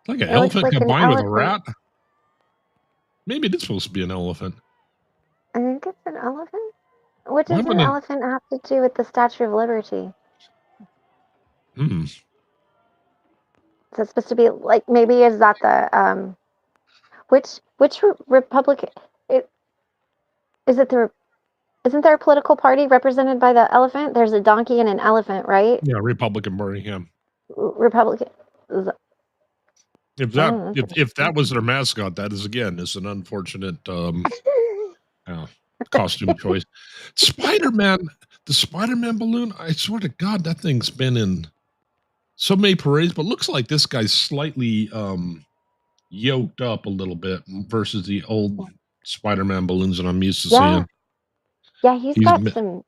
It's like an It looks elephant like an combined with a elephant. rat? Maybe it is supposed to be an elephant. I think it's an elephant. What What does an happened to. elephant have to do with the Statue of Liberty? Is it supposed to be like maybe is that the which republic? Is it the isn't there a political party represented by the elephant? There's a donkey and an elephant, right? Yeah, Republican Birmingham. Republican. If that was their mascot, that is an unfortunate costume choice. Spider-Man, the Spider-Man balloon, I swear to God, that thing's been in so many parades, but looks like this guy's slightly yoked up a little bit versus the old Spider-Man balloons that I'm used to seeing. Yeah, he's got some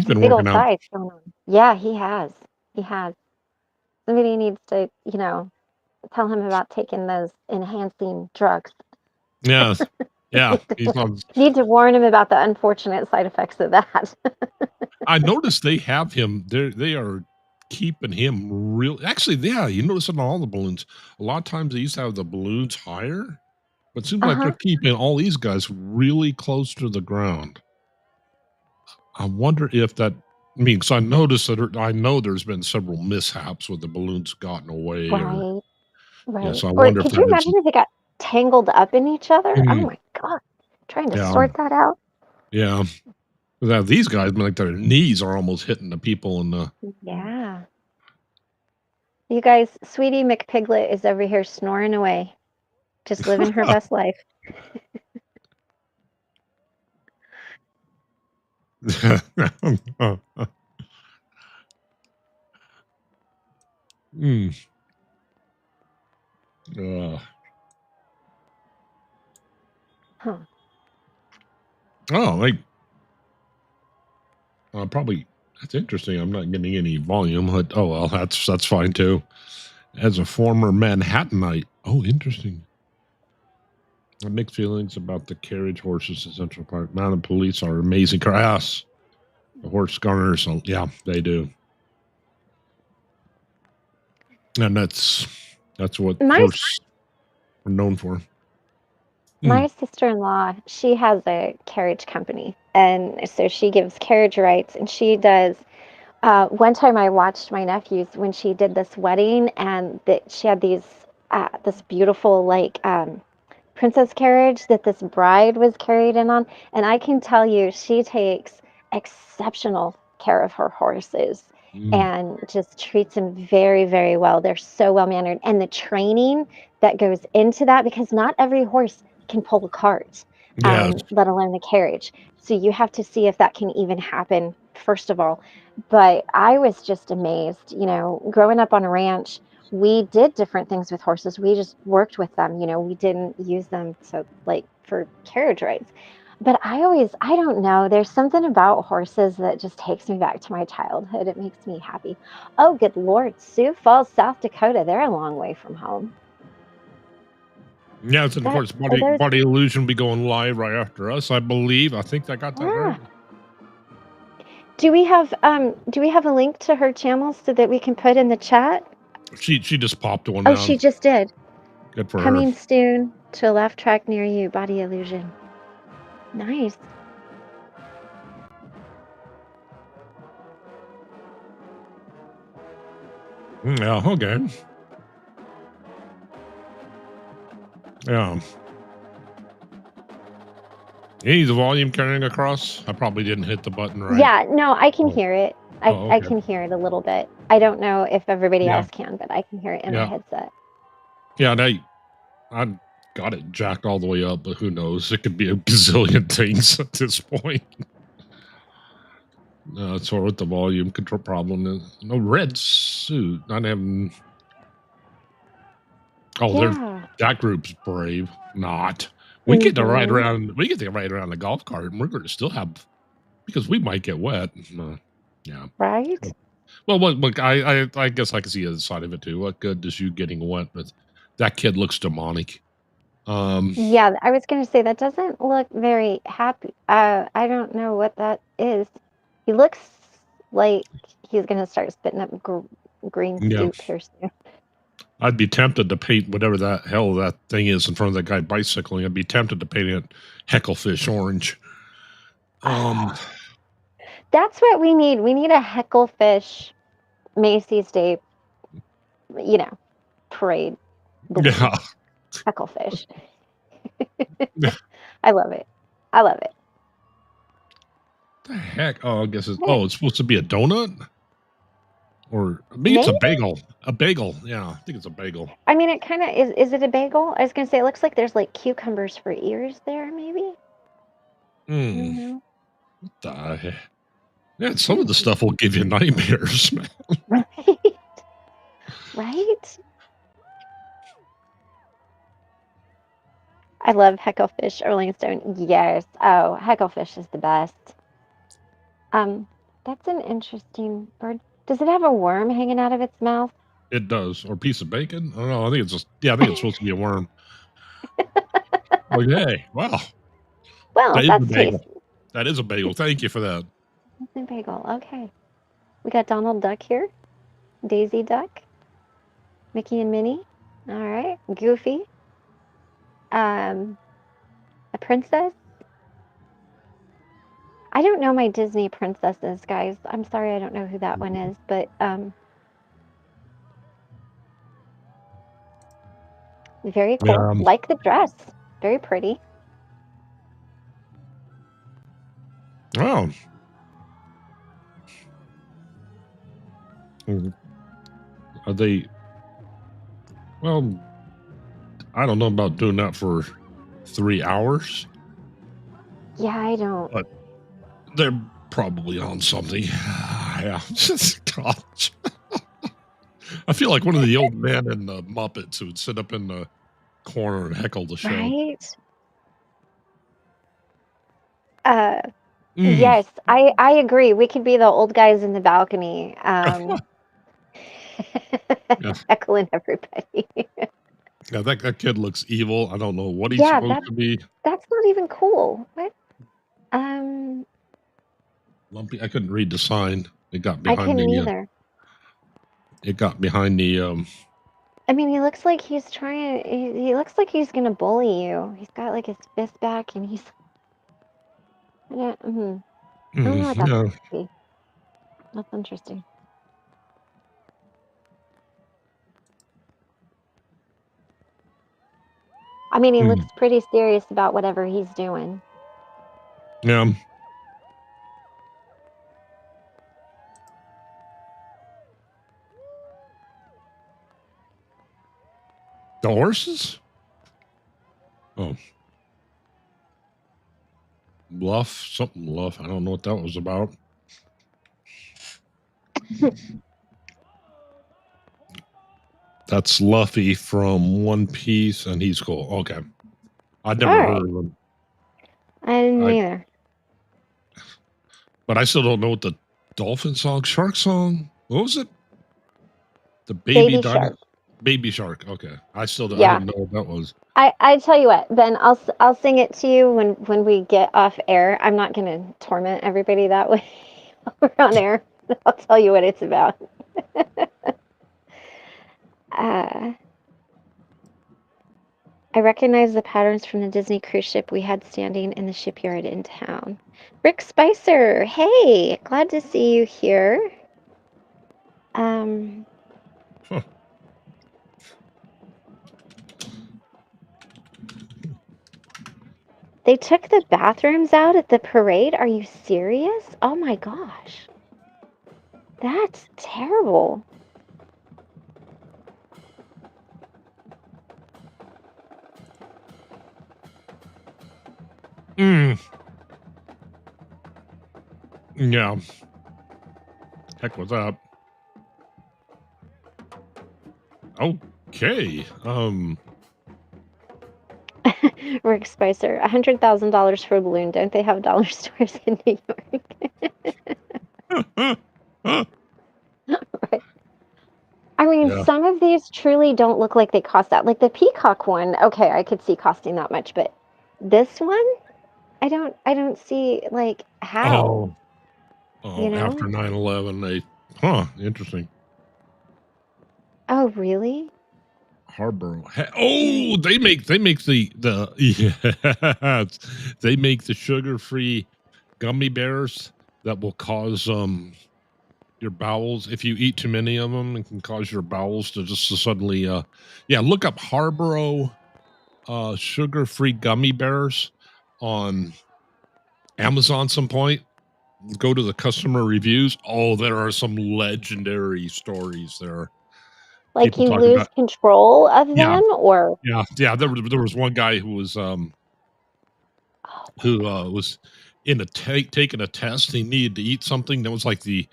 been big old working out. thighs going on. Yeah, he has. Somebody needs to, tell him about taking those enhancing drugs. Yes. Yeah. Need to warn him about the unfortunate side effects of that. I noticed they have him there. They are keeping him real. Actually, yeah, you notice it on all the balloons. A lot of times they used to have the balloons higher, but it seems like they're keeping all these guys really close to the ground. I wonder if that means I noticed that I know there's been several mishaps with the balloons gotten away. Right. Yeah, so I wonder could you imagine if they got tangled up in each other? Oh my God. Trying to sort that out. Yeah. Now these guys, like their knees are almost hitting the people in the. Yeah. You guys, Sweetie McPiglet is over here snoring away, just living her best life. Huh. Oh, like probably that's interesting. I'm not getting any volume, but oh well, that's fine too. As a former Manhattanite, oh, interesting. I have mixed feelings about the carriage horses in Central Park. Mounted police are amazing. Yes, the horse gunners, yeah, they do, and that's what horses are known for. My sister-in-law, she has a carriage company, and so she gives carriage rides, and she does. One time I watched my nephews when she did this wedding, and that she had this beautiful princess carriage that this bride was carried in on, and I can tell you she takes exceptional care of her horses and just treats them very, very well. They're so well mannered, and the training that goes into that, because not every horse can pull a cart, let alone the carriage. So you have to see if that can even happen, first of all. But I was just amazed, growing up on a ranch, we did different things with horses. We just worked with them, we didn't use them for carriage rides. But I don't know, there's something about horses that just takes me back to my childhood. It makes me happy. Oh, good Lord, Sioux Falls, South Dakota, they're a long way from home. Yeah, so of course, Body Illusion will be going live right after us, I believe. I think I got that right. Do we have a link to her channel so that we can put in the chat? She just popped one. Oh, she just did. Good for Coming soon to a laugh track near you, Body Illusion. Nice. Yeah, okay. Yeah. Any the volume carrying across? I probably didn't hit the button right. Yeah, no, I can hear it. I can hear it a little bit. I don't know if everybody else can, but I can hear it in my headset. Yeah, I got it jacked all the way up, but who knows? It could be a gazillion things at this point. So what the volume control problem is. No red suit. Not having. Oh, they're Yeah. that group's brave. Not. We get to ride Mhm. around. We get to ride around the golf cart, and we're going to still have because we might get wet. Yeah. Right? Well, look, I guess I can see the other side of it too. What good does you getting wet? But that kid looks demonic. Um, Yeah, I was gonna say that doesn't look very happy. I don't know what that is. He looks like he's gonna start spitting up green yeah, soup here soon. I'd be tempted to paint whatever that hell that thing is in front of that guy bicycling. I'd be tempted to paint it hecklefish orange. Um, That's what we need. We need a hecklefish Macy's Day, you know, parade balloon. yeah, Hecklefish. I love it. I love it. the heck? Oh, I guess it's Hey, it's supposed to be a donut or maybe it's a maybe? bagel. A bagel. Yeah, I think it's a bagel. I mean, it kind of is. Is it a bagel? I was gonna say it looks like there's like cucumbers for ears there, maybe. I Hmm. don't know. The heck? Yeah, some of the Hmm. stuff will give you nightmares, man. Right? Right? I love Hecklefish or Langstone. Yes. Oh, Hecklefish is the best. Um, that's an interesting bird. Does it have a worm hanging out of its mouth? It does. Or piece of bacon. I don't know. I think it's just I think it's supposed to be a worm. Like, hey, wow. Well, That is a that's bagel. tasty. That is a bagel. Thank you for that. It's a bagel. Okay. We got Donald Duck here, Daisy Duck, Mickey and Minnie. All right. Goofy. Um, a princess. I don't know my Disney princesses, guys. I'm sorry I don't know who that one is, but very cool. Yeah. Like the dress. Very pretty. Oh. Mm, Are they well, I don't know about doing that for 3 hours, Yeah, I don't. but they're probably on something. Yeah. Gosh. I feel like one of the old men in the Muppets who would sit up in the corner and heckle the show. Right? Uh, Mm. yes, I agree. We could be the old guys in the balcony, Yeah. heckling everybody. Yeah, that kid looks evil. I don't know what he's Yeah, supposed to be. that's not even cool. What? Um, Lumpy. I couldn't read the sign. I couldn't either. It got behind the I mean, he looks like he's trying. He looks like he's gonna bully you. He's got like his fist back, and he's. I don't know what that's yeah. supposed to be. That's interesting. I mean, he looks Mm, pretty serious about whatever he's doing. yeah. The horses? Oh, Bluff, something Bluff. I don't know what that was about. That's Luffy from One Piece, and he's cool. Okay. I'd All never heard right, of him. I didn't I either. but I still don't know what the dolphin song, shark song. What was it? The baby Baby dino shark. baby shark. Okay. I Yeah, didn't know what that was. I tell you what, Ben, I'll sing it to you when we get off air. I'm not gonna torment everybody that way while we're on air. I'll tell you what it's about. Uh, I recognize the patterns from the Disney cruise ship we had standing in the shipyard in town. Rick Spicer, hey, glad to see you here. Um, Huh. they took the bathrooms out at the parade. Are you serious? Oh my gosh. That's terrible. Mm, yeah. Heck with that. Okay. Rick Spicer, $100,000 for a balloon. Don't they have dollar stores in New York? Right. I mean, Yeah. some of these truly don't look like they cost that. Like the peacock one, okay, I could see costing that much, but this one, I don't see like how, Oh. you Oh, after know? 9/11, interesting. Oh, really? Harborough. Oh, they make yeah, they make the sugar-free gummy bears that will cause your bowels if you eat too many of them. It can cause your bowels to just suddenly yeah. Look up Harborough sugar-free gummy bears on Amazon some point. Go to the customer reviews. Oh, there are some legendary stories there. Like People you talking lose about control of yeah, them or yeah. There was one guy oh, who was in a taking a test. He needed to eat something that was like he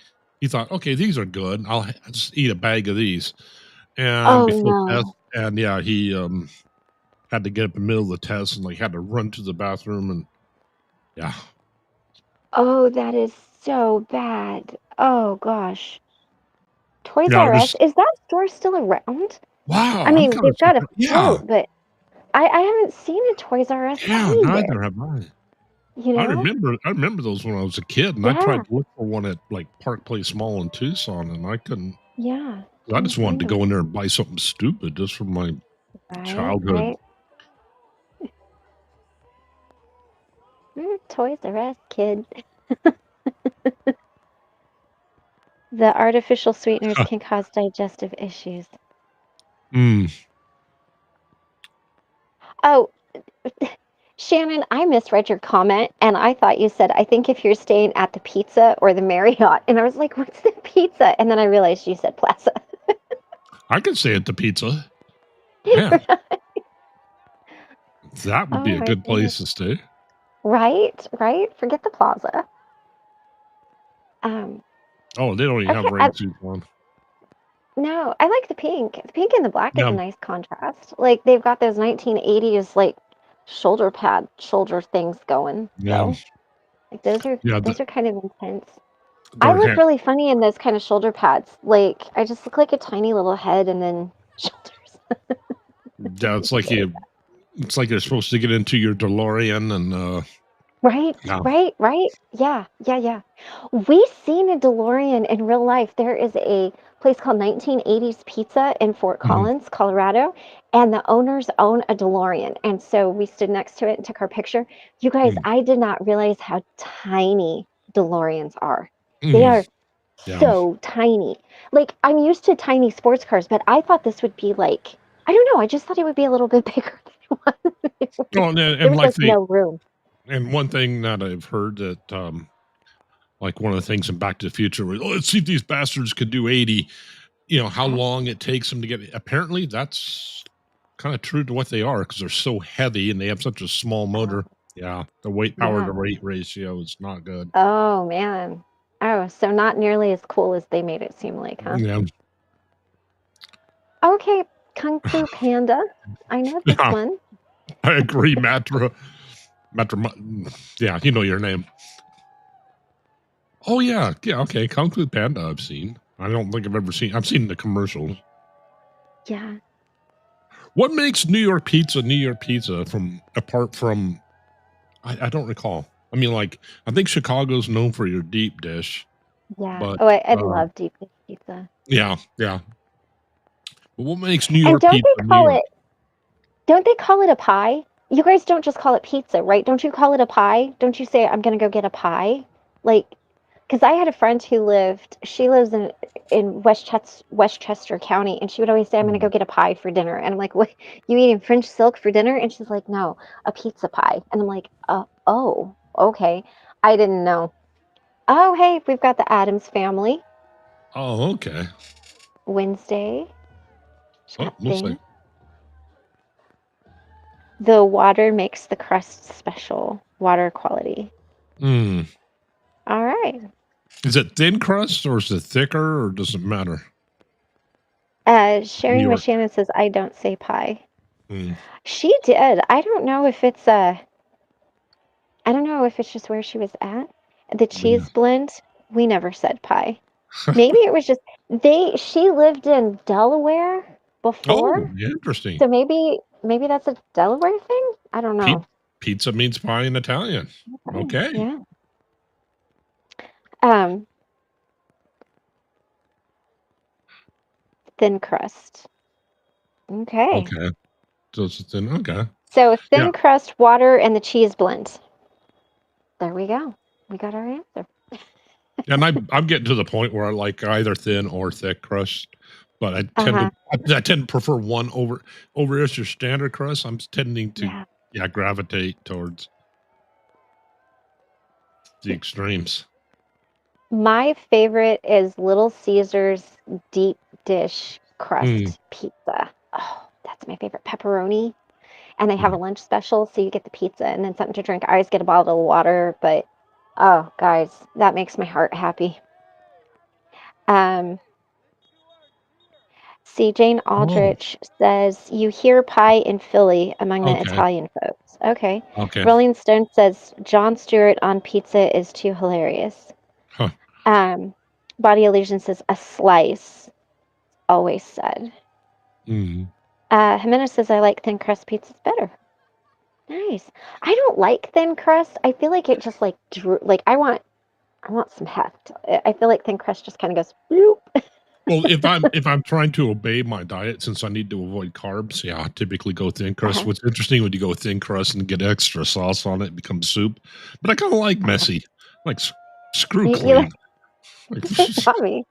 thought, okay, these are good. I'll just eat a bag of these. And oh before test, no. and yeah, he had to get up in the middle of the test and like had to run to the bathroom and yeah. Oh, that is so bad. Oh gosh. Toys Yeah, R Us, there's is that store still around? I wow, I'm mean, kind of they've got a surprised. Yeah, float, but I haven't seen a Toys R Us yeah, anywhere, neither have I. you know? I remember those when I was a kid, and I Yeah, tried to look for one at like Park Place Mall in Tucson, and I couldn't. yeah. I Couldn't just wanted find to them. go in there and buy something stupid just from my Right, childhood. right. Toys R Us kid. The artificial sweeteners can cause digestive issues. Mm. Oh, Shannon, I misread your comment and I thought you said, I think if you're staying at the Pizza or the Marriott. And I was like, what's the Pizza? And then I realized you said Plaza. I could say it to pizza. Man, that would be Oh a my good goodness. place to stay. Right, right. Forget the Plaza. Um, Oh, they don't even okay. have rain suits on. No, I like the pink. The pink and the black is Yeah, a nice contrast. Like they've got those 1980s like shoulder things going yeah, though. Like those are yeah. those are kind of intense. I Their look hand. really funny in those kind of shoulder pads. Like I just look like a tiny little head and then shoulders. Yeah, It's really it's like they're supposed to get into your DeLorean and right, yeah. right, right. Yeah, yeah, yeah. We seen a DeLorean in real life. There is a place called 1980s Pizza in Fort Mhm, Collins, Colorado, and the owners own a DeLorean. And so we stood next to it and took our picture. You guys, mm, I did not realize how tiny DeLoreans are. They mm, are yeah. so tiny. Like I'm used to tiny sports cars, but I thought this would be like, I don't know, I just thought it would be a little bit bigger than it was. Oh, There and was like like no room. one thing that I've heard that like one of the things in Back to the Future was, oh, let's see if these bastards could do 80. You know how long it takes them to get. Apparently, that's kind of true to what they are because they're so heavy and they have such a small motor. Yeah, the weight power Yeah. to weight ratio is not good. Oh, man. Oh, so not nearly as cool as they made it seem like, huh? Yeah, Okay, Kung Fu Panda. I know this yeah, one. I agree, yeah, you know your name. Oh yeah, yeah, okay. Kung Fu Panda, I've seen. I don't think I've ever seen. I've seen the commercials. Yeah. What makes New York pizza from apart from? I don't recall. I mean, like I think Chicago's known for your deep dish, Yeah. but Oh, I love deep dish pizza. yeah, yeah. But what makes New And York pizza New York? don't they call it a pie? You guys don't just call it pizza, right? Don't you call it a pie? Don't you say, I'm gonna go get a pie? Like, because I had a friend who she lives in Westchester County, and she would always say, "I'm going to Hmm. go get a pie for dinner." And I'm like, "What? You eating French silk for dinner?" And she's like, "No, a pizza pie." And I'm like, "Oh, okay. I didn't know." Oh, hey, we've got the Adams family. Oh, okay. Wednesday. She's Oh, got we'll see. Finn. The water makes the crust special. Water quality. Hmm. All right. Is it thin crust or is it thicker or does it matter? New Sharing with York. Shannon says, I don't say pie. Mm, She did. I don't know if it's I don't know if it's just where she was at. The yeah. cheese blend, we never said pie. Maybe it was just she lived in Delaware before. Oh, interesting. So maybe that's a Delaware thing? I don't Pi know. Pizza means pie in Italian. Okay, Okay. yeah. Um, thin crust. Okay. Okay. So it's thin. Okay. So Yeah. thin crust, water, and the cheese blend. There we go. We got our answer. And I'm getting to the point where I like either thin or thick crust, but Uh-huh. I tend to prefer one over as your standard crust. I'm tending to Yeah. gravitate towards the extremes. My favorite is Little Caesars deep dish Mm, crust pizza. Oh, that's my favorite. Pepperoni. And they have mm. a lunch special, so you get the pizza and then something to drink. I always get a bottle of water, but oh, guys, that makes my heart happy. Um, see, Jane Oh, Aldrich says, you hear pie in Philly among the okay. Italian folks. Okay. Okay. Rolling Stone says, John Stewart on pizza is too hilarious. Huh. Um, Body Illusion says, a slice, always said. Mm. Jimenez says, I like thin crust pizzas better. Nice. I don't like thin crust. I feel like it just like I want some heft. I feel like thin crust just kind of goes bloop. Well, if I'm trying to obey my diet since I need to avoid carbs, yeah, I typically go thin crust. Uh-huh. What's interesting when you go thin crust and get extra sauce on it, it becomes soup. But I kind of like Uh-huh. messy, like screw You clean. like Like, Tommy.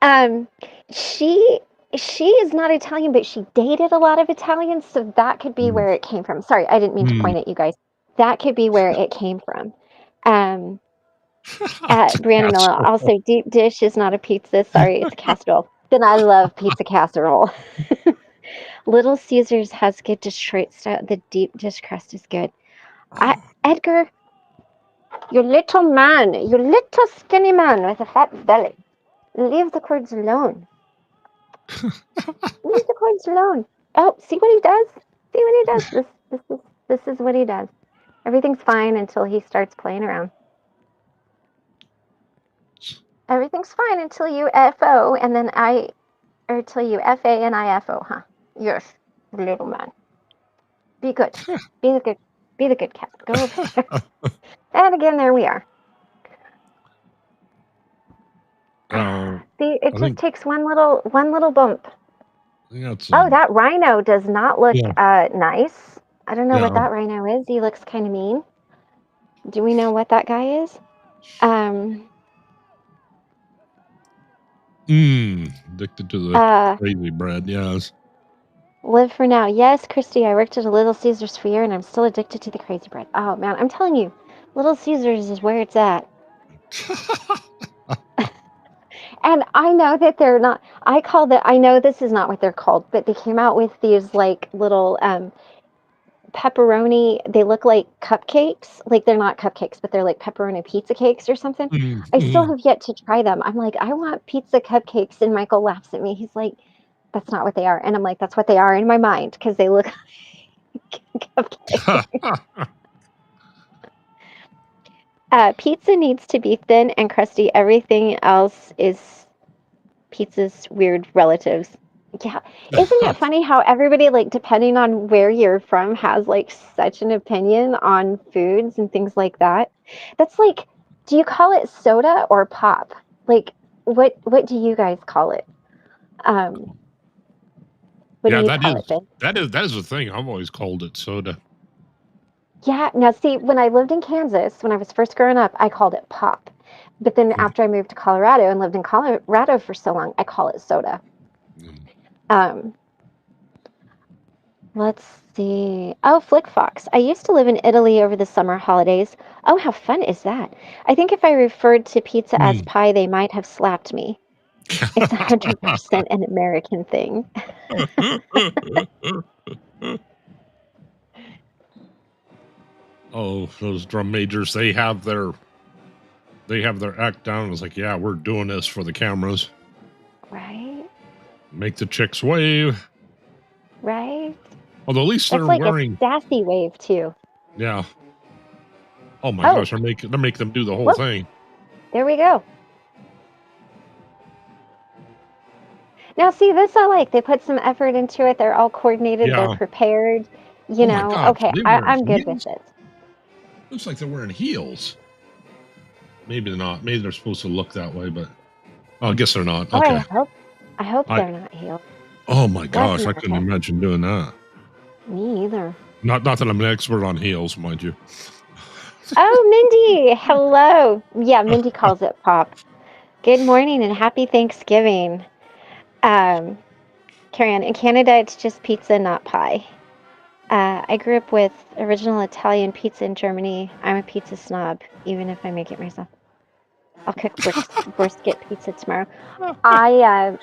Um, she she is not Italian, but she dated a lot of Italians, so that could be mm, where it came from. Sorry, I didn't mean to mm. point at you guys. That could be where it came from. Um, It's a Brianna Miller casserole. also deep dish is not a pizza. Sorry, it's a casserole. Then I love pizza casserole. Little Caesars has good Detroit style. The deep dish crust is good. Edgar, you little man, you little skinny man with a fat belly. Leave the cords alone. Leave the cords alone. Oh, see what he does? See what he does? This is what he does. Everything's fine until he starts playing around. Everything's fine until you FO and then or until you FA and I FO, huh? Yes, little man. Be good. Be the good cat. Go over there. And again, there we are. See, it I just think takes one little bump. yeah, it's Oh, that rhino does not look yeah, nice. I don't know what yeah. that rhino is. He looks kind of mean. Do we know what that guy is? Um, Addicted to the uh, crazy bread. Yes. live for now. Yes, Christy, I worked at a Little Caesars for a year and I'm still addicted to the crazy bread. Oh man, I'm telling you, Little Caesars is where it's at. And I know that they're not, I know this is not what they're called, but they came out with these like little pepperoni, they look like cupcakes. Like they're not cupcakes, but they're like pepperoni pizza cakes or something. Mm, I still mhm. have yet to try them. I'm like, I want pizza cupcakes. And Michael laughs at me. He's like, that's not what they are. And I'm like, that's what they are in my mind because they look like cupcakes. Pizza needs to be thin and crusty. Everything else is pizza's weird relatives. Yeah. Isn't it funny how everybody, like, depending on where you're from, has like such an opinion on foods and things like that? That's like, do you call it soda or pop? Like, what do you guys call it? Um, what do Yeah, you call it, Ben? that is the thing. I've always called it soda. Yeah, now see, when I lived in Kansas, when I was first growing up, I called it pop. But then Mm, after I moved to Colorado and lived in Colorado for so long, I call it soda. mm. Um, let's see. Oh, Flick Fox. I used to live in Italy over the summer holidays. Oh, how fun is that? I think if I referred to pizza as Mm. pie, they might have slapped me. It's 100% an American thing. Oh, those drum majors, they have their they have their act down. It's like, yeah, we're doing this for the cameras. Right? Make the chicks wave. Right? Although at least That's they're like wearing. a sassy wave too. Yeah. Oh my Oh. gosh, they're making them do the whole Whoop. thing. There we go. Now, see, this I like. They put some effort into it. They're all coordinated. Yeah. They're prepared. You Oh my know, gosh, okay, they wearing I'm good heels? with it. Looks like they're wearing heels. Maybe they're not. Maybe they're supposed to look that way, but I guess they're not. Oh, Okay. I hope they're not healed. Oh my gosh, I couldn't okay. imagine doing that. Me either. Not that I'm an expert on heels, mind you. Oh, Mindy, hello. Yeah, Mindy calls it pop. Good morning and happy Thanksgiving. Carry on. In Canada, it's just pizza, not pie. I grew up with original Italian pizza in Germany. I'm a pizza snob, even if I make it myself. I'll cook brisket pizza tomorrow. I'm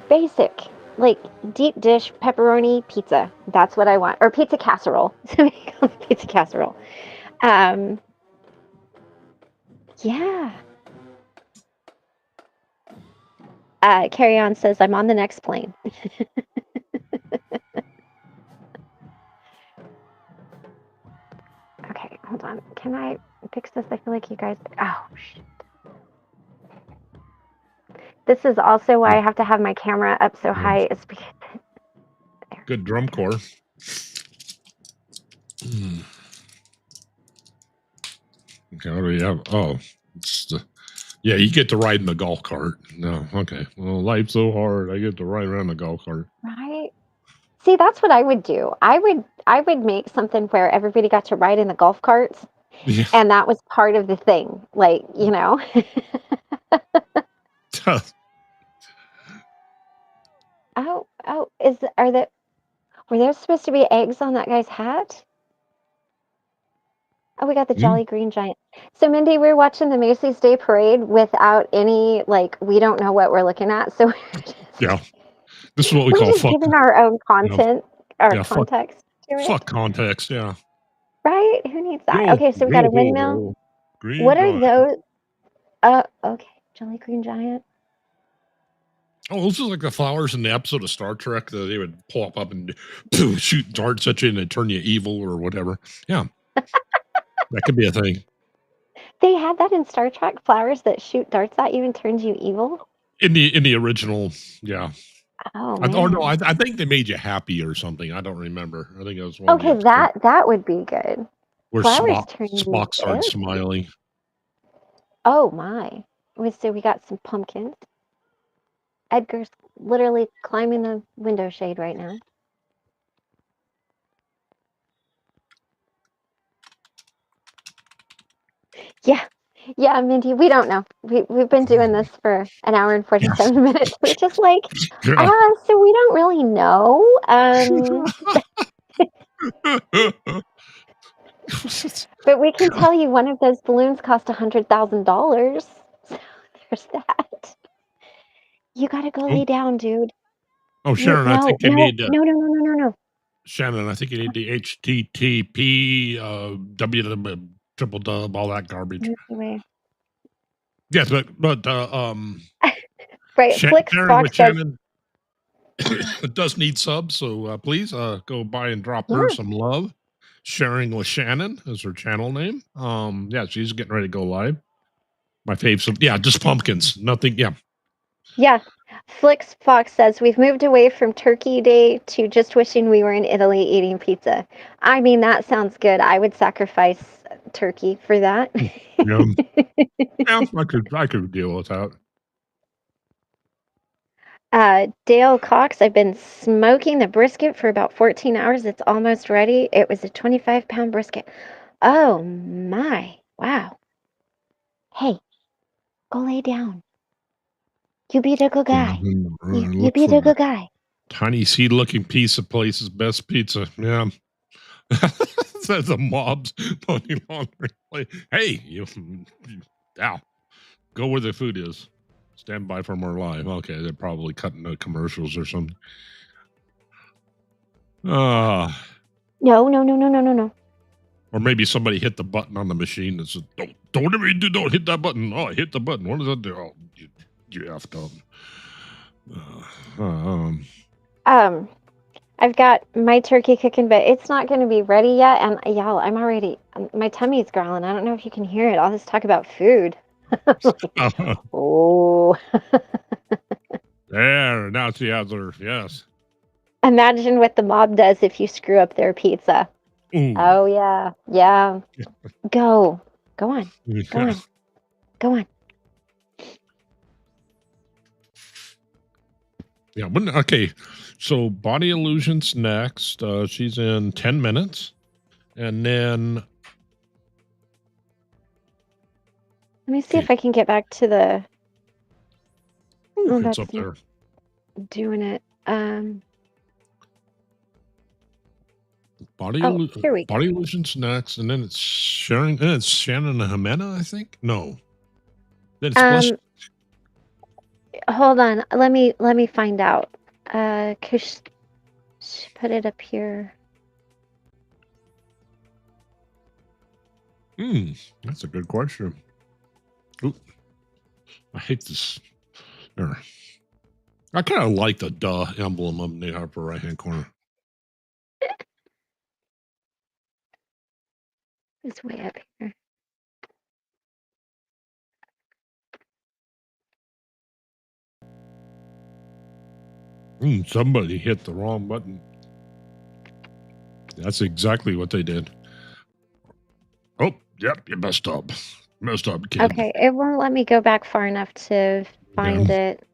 basic. Like deep dish pepperoni pizza. That's what I want. Or pizza casserole. Pizza casserole. Yeah. Carry on says I'm on the next plane. Okay, hold on. Can I fix this? I feel like you guys. Oh shit. This is also why I have to have my camera up so high. Is because good drum corps. Okay, what do we have? Oh, yeah, you get to ride in the golf cart. No, okay. Well, life's so hard. I get to ride around the golf cart. Right. See, that's what I would do. I would make something where everybody got to ride in the golf carts, Yeah. and that was part of the thing. Like, you know. Oh, were there supposed to be eggs on that guy's hat? Oh, we got the Jolly Green Giant. So, Mindy, we're watching the Macy's Day Parade without any, like, we don't know what we're looking at. So, yeah, this is what we we're call just fuck. giving our own content, context to it. Fuck context, yeah. Right? Who needs that? Yo, Okay, so we got a windmill. What are those? Okay, Jolly Green Giant. Oh, this is like the flowers in the episode of Star Trek that they would pop up and shoot darts at you and they turn you evil or whatever. Yeah. That could be a thing. They had that in Star Trek, flowers that shoot darts at you and turns you evil? In the original, yeah. Oh, no, man. I think they made you happy or something. I don't remember. I think it was one. Okay, that would be good. Where Flowers turn you Spock started evil. smiling. Oh my. So we got some pumpkins. Edgar's literally climbing the window shade right now. Yeah, Mindy, we don't know. We've been doing this for an hour and 47 minutes. We're just like, so we don't really know. But we can tell you one of those balloons cost $100,000. So there's that. You gotta go lay down, dude. Oh, Sharon, I think you need No. Shannon, I think you need the HTTP, triple dub, all that garbage. Anyway. Yes, but right, Sharon with Shannon does need subs, so please go by and drop her some love. Sharing with Shannon is her channel name. Yeah, she's getting ready to go live. My faves, just pumpkins. Nothing, Yeah. Flix Fox says, we've moved away from Turkey Day to just wishing we were in Italy eating pizza. I mean, that sounds good. I would sacrifice turkey for that. Yeah, I could deal with that. Dale Cox, I've been smoking the brisket for about 14 hours. It's almost ready. It was a 25-pound brisket. Oh, my. Wow. Hey, go lay down. You be the good guy. You be the good guy. Tiny seed-looking piece of place's best pizza. Yeah. Says the mob's money laundering. Hey, go where the food is. Stand by for more live. Okay, they're probably cutting the commercials or something. No. Or maybe somebody hit the button on the machine and said, don't ever do, don't hit that button. Oh, I hit the button. What does that do? Oh, you effed up. Um, I've got my turkey cooking, but it's not going to be ready yet. And y'all, I'm already, my tummy's growling. I don't know if you can hear it. I'll just talk about food. Oh, there, now she has her, yes. imagine what the mob does if you screw up their pizza. Ooh. Oh, yeah. Yeah. Go on. Go on. Go on. Yeah. Okay. So Body Illusions next. She's in 10 minutes. And then. Let me see if I can get back to the. Ooh, Oh, it's that's up there. doing it. Body here we go. Illusions next. And then it's Shannon and Jimena, I think. No. Then it's Hold on. Let me find out. 'Cause she put it up here. That's a good question. Ooh, I hate this. There. I kind of like the duh emblem up in the upper right hand corner. It's way up here. Somebody hit the wrong button. That's exactly what they did. Oh, yep, you messed up. Messed up, kid. Okay, it won't let me go back far enough to find it.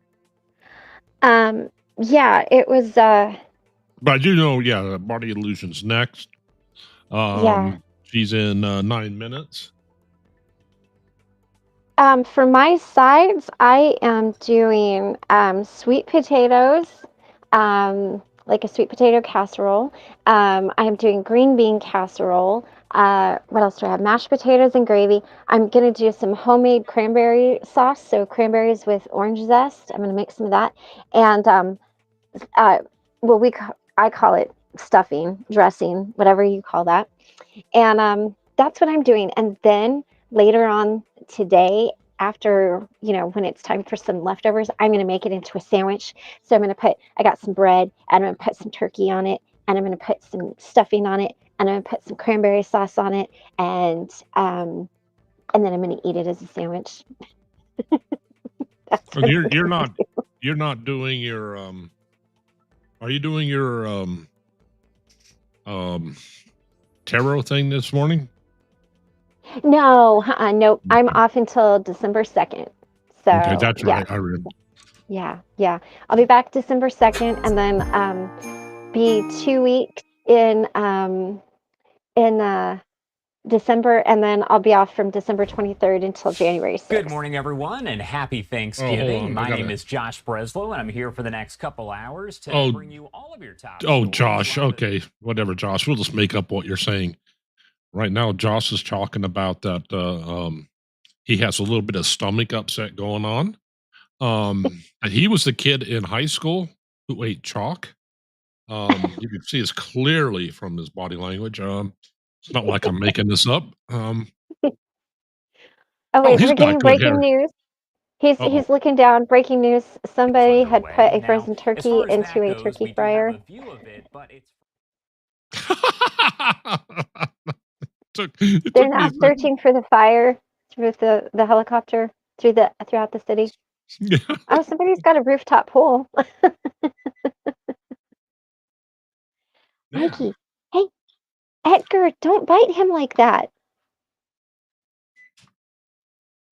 Yeah, it was But you know, yeah, Body Illusions next. yeah. She's in 9 minutes. For my sides, I am doing sweet potatoes, like a sweet potato casserole. I am doing green bean casserole. What else do I have? Mashed potatoes and gravy. I'm gonna do some homemade cranberry sauce, so cranberries with orange zest. I'm gonna make some of that, and well, I call it stuffing, dressing, whatever you call that. And that's what I'm doing. And then later on today, after, when it's time for some leftovers, I'm going to make it into a sandwich. So I got some bread, and I'm going to put some turkey on it, and I'm going to put some stuffing on it, and I'm going to put some cranberry sauce on it, and then I'm going to eat it as a sandwich. That's you're not doing your are you doing your tarot thing this morning? No, nope. I'm off until December 2nd. So okay, that's yeah. right. I read. Yeah. I'll be back December 2nd, and then be 2 weeks in December, and then I'll be off from December 23rd until January 6th. Good morning, everyone, and happy Thanksgiving. My name is Josh Breslow, and I'm here for the next couple hours to bring you all of your top stories. Josh. Okay, whatever, Josh. We'll just make up what you're saying. Right now, Josh is talking about that he has a little bit of stomach upset going on. And he was the kid in high school who ate chalk. You can see this clearly from his body language. It's not like I'm making this up. Oh wait, we're getting breaking news. He's looking down. Breaking news: somebody had put a frozen turkey into a turkey fryer. They're now searching for the fire through the helicopter throughout the city. Yeah. Oh, somebody's got a rooftop pool. Mikey, hey, Edgar, don't bite him like that.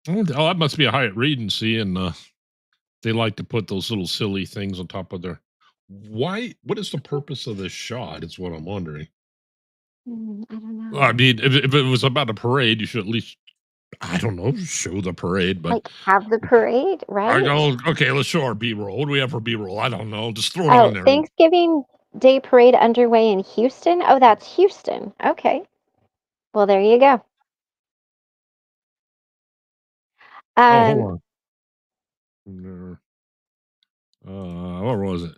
Oh, that must be a Hyatt Regency, and they like to put those little silly things on top of their. Why? What is the purpose of this shot? Is what I'm wondering. I don't know. I mean, if it was about a parade, you should at least, I don't know, show the parade, but like have the parade, right? I go, okay, let's show our B-roll. What do we have for B-roll? I don't know. Just throw it on there. Thanksgiving Day parade underway in Houston. Oh, that's Houston. Okay. Well, there you go. Hold on. What was it?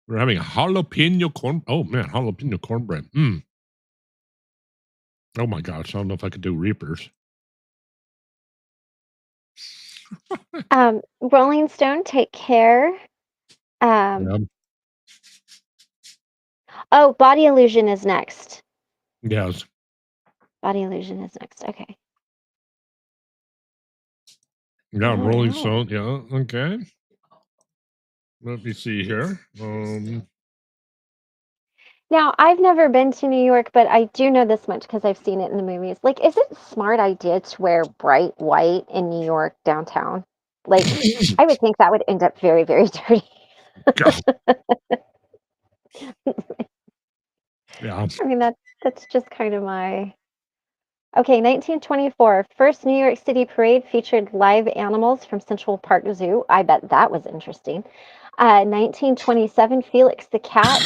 We're having jalapeno corn. Oh man, jalapeno cornbread. Oh my gosh, I don't know if I could do Reapers. Rolling Stone, Take Care. Yeah. Oh, Body Illusion is next. Yes. Body Illusion is next. Okay. Yeah, Oh, Rolling no. Stone. Yeah. Okay. Let me see here. Now, I've never been to New York, but I do know this much because I've seen it in the movies. Like, is it a smart idea to wear bright white in New York downtown? Like, I would think that would end up very, very dirty. Yeah. I mean, that's just kind of my. Okay, 1924, first New York City parade featured live animals from Central Park Zoo. I bet that was interesting. 1927, Felix the Cat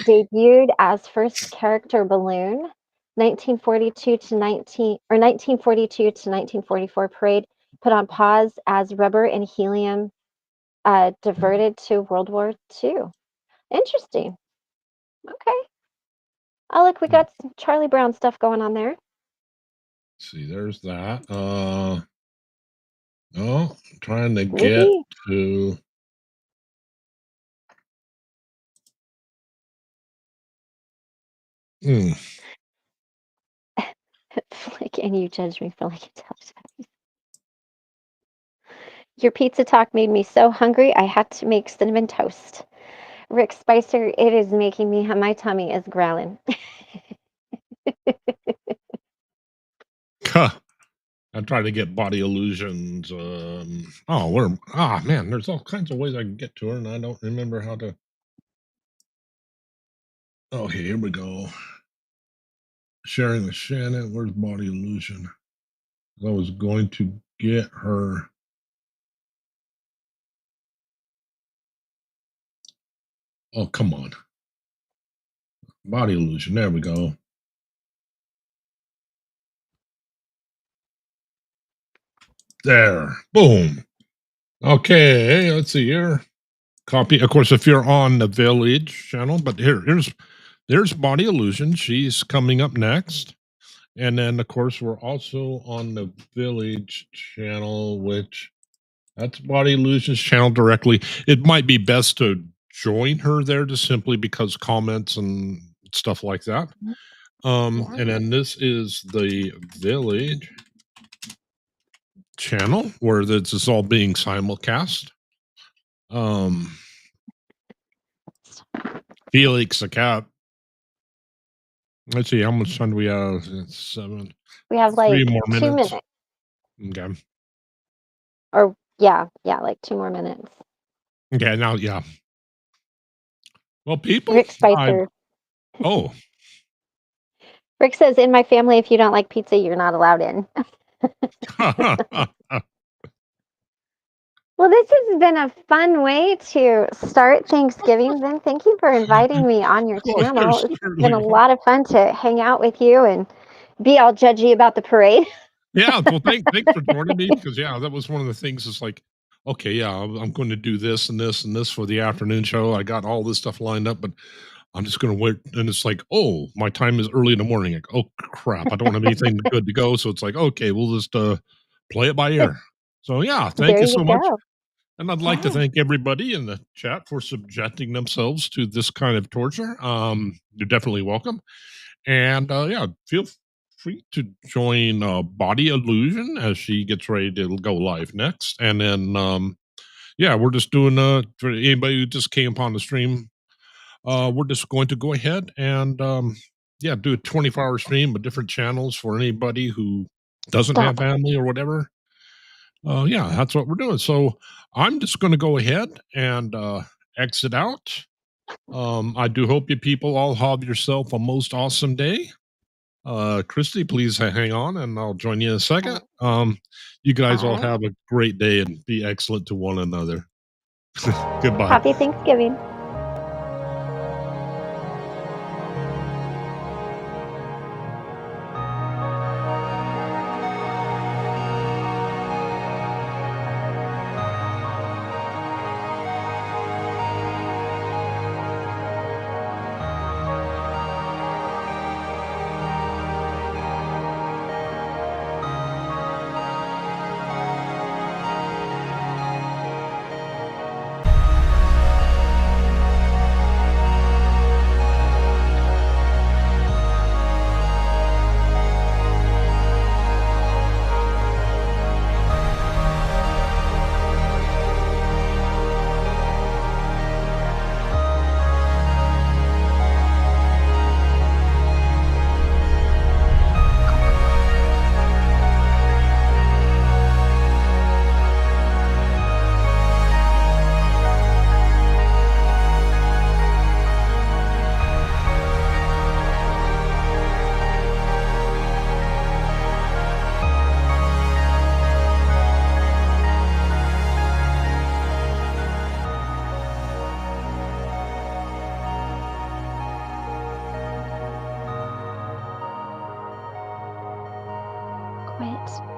debuted as first character balloon. 1942 to 1944 parade put on pause as rubber and helium diverted to World War II. Interesting. Okay. Oh, look, we got some Charlie Brown stuff going on there. See, there's that. No, trying to get Whoopee. to. Like, and you judge me for like a Teletubbies. Your pizza talk made me so hungry, I had to make cinnamon toast. Rick Spicer, it is making me, my tummy is growling. I'm trying to get Body Illusions. Man, there's all kinds of ways I can get to her, and I don't remember how to. Okay, here we go. Sharing with Shannon. Where's Body Illusion? I was going to get her. Oh, come on. Body Illusion. There we go. There. Boom. Okay, let's see here. Copy. Of course, if you're on the Village channel, but there's Body Illusion. She's coming up next. And then, of course, we're also on the Village channel, which that's Body Illusion's channel directly. It might be best to join her there just simply because comments and stuff like that. And then this is the Village channel where this is all being simulcast. Felix the cat. Let's see, how much time do we have? It's 7. We have like 3 more 2 minutes. minutes. Okay. Or, yeah, like 2 more minutes. Okay, now, yeah. Well, people. Rick Spicer. Oh. Rick says, in my family, if you don't like pizza, you're not allowed in. Well, this has been a fun way to start Thanksgiving. Then thank you for inviting me on your channel. It's been a lot of fun to hang out with you and be all judgy about the parade. Yeah, well, thanks for joining me because that was one of the things. It's like, okay, yeah, I'm going to do this and this and this for the afternoon show. I got all this stuff lined up, but I'm just going to wait. And it's like, oh, my time is early in the morning. Like, oh crap, I don't have anything good to go. So it's like, okay, we'll just play it by ear. So yeah, thank you so much. And I'd like to thank everybody in the chat for subjecting themselves to this kind of torture. You're definitely welcome. And feel free to join Body Illusion as she gets ready to go live next. And then we're just doing for anybody who just came upon the stream, we're just going to go ahead and do a 24-hour stream with different channels for anybody who doesn't have family or whatever. That's what we're doing. So I'm just going to go ahead and exit out. I do hope you people all have yourself a most awesome day. Christy, please hang on and I'll join you in a second. You guys all have a great day and be excellent to one another. Goodbye. Happy Thanksgiving. quit.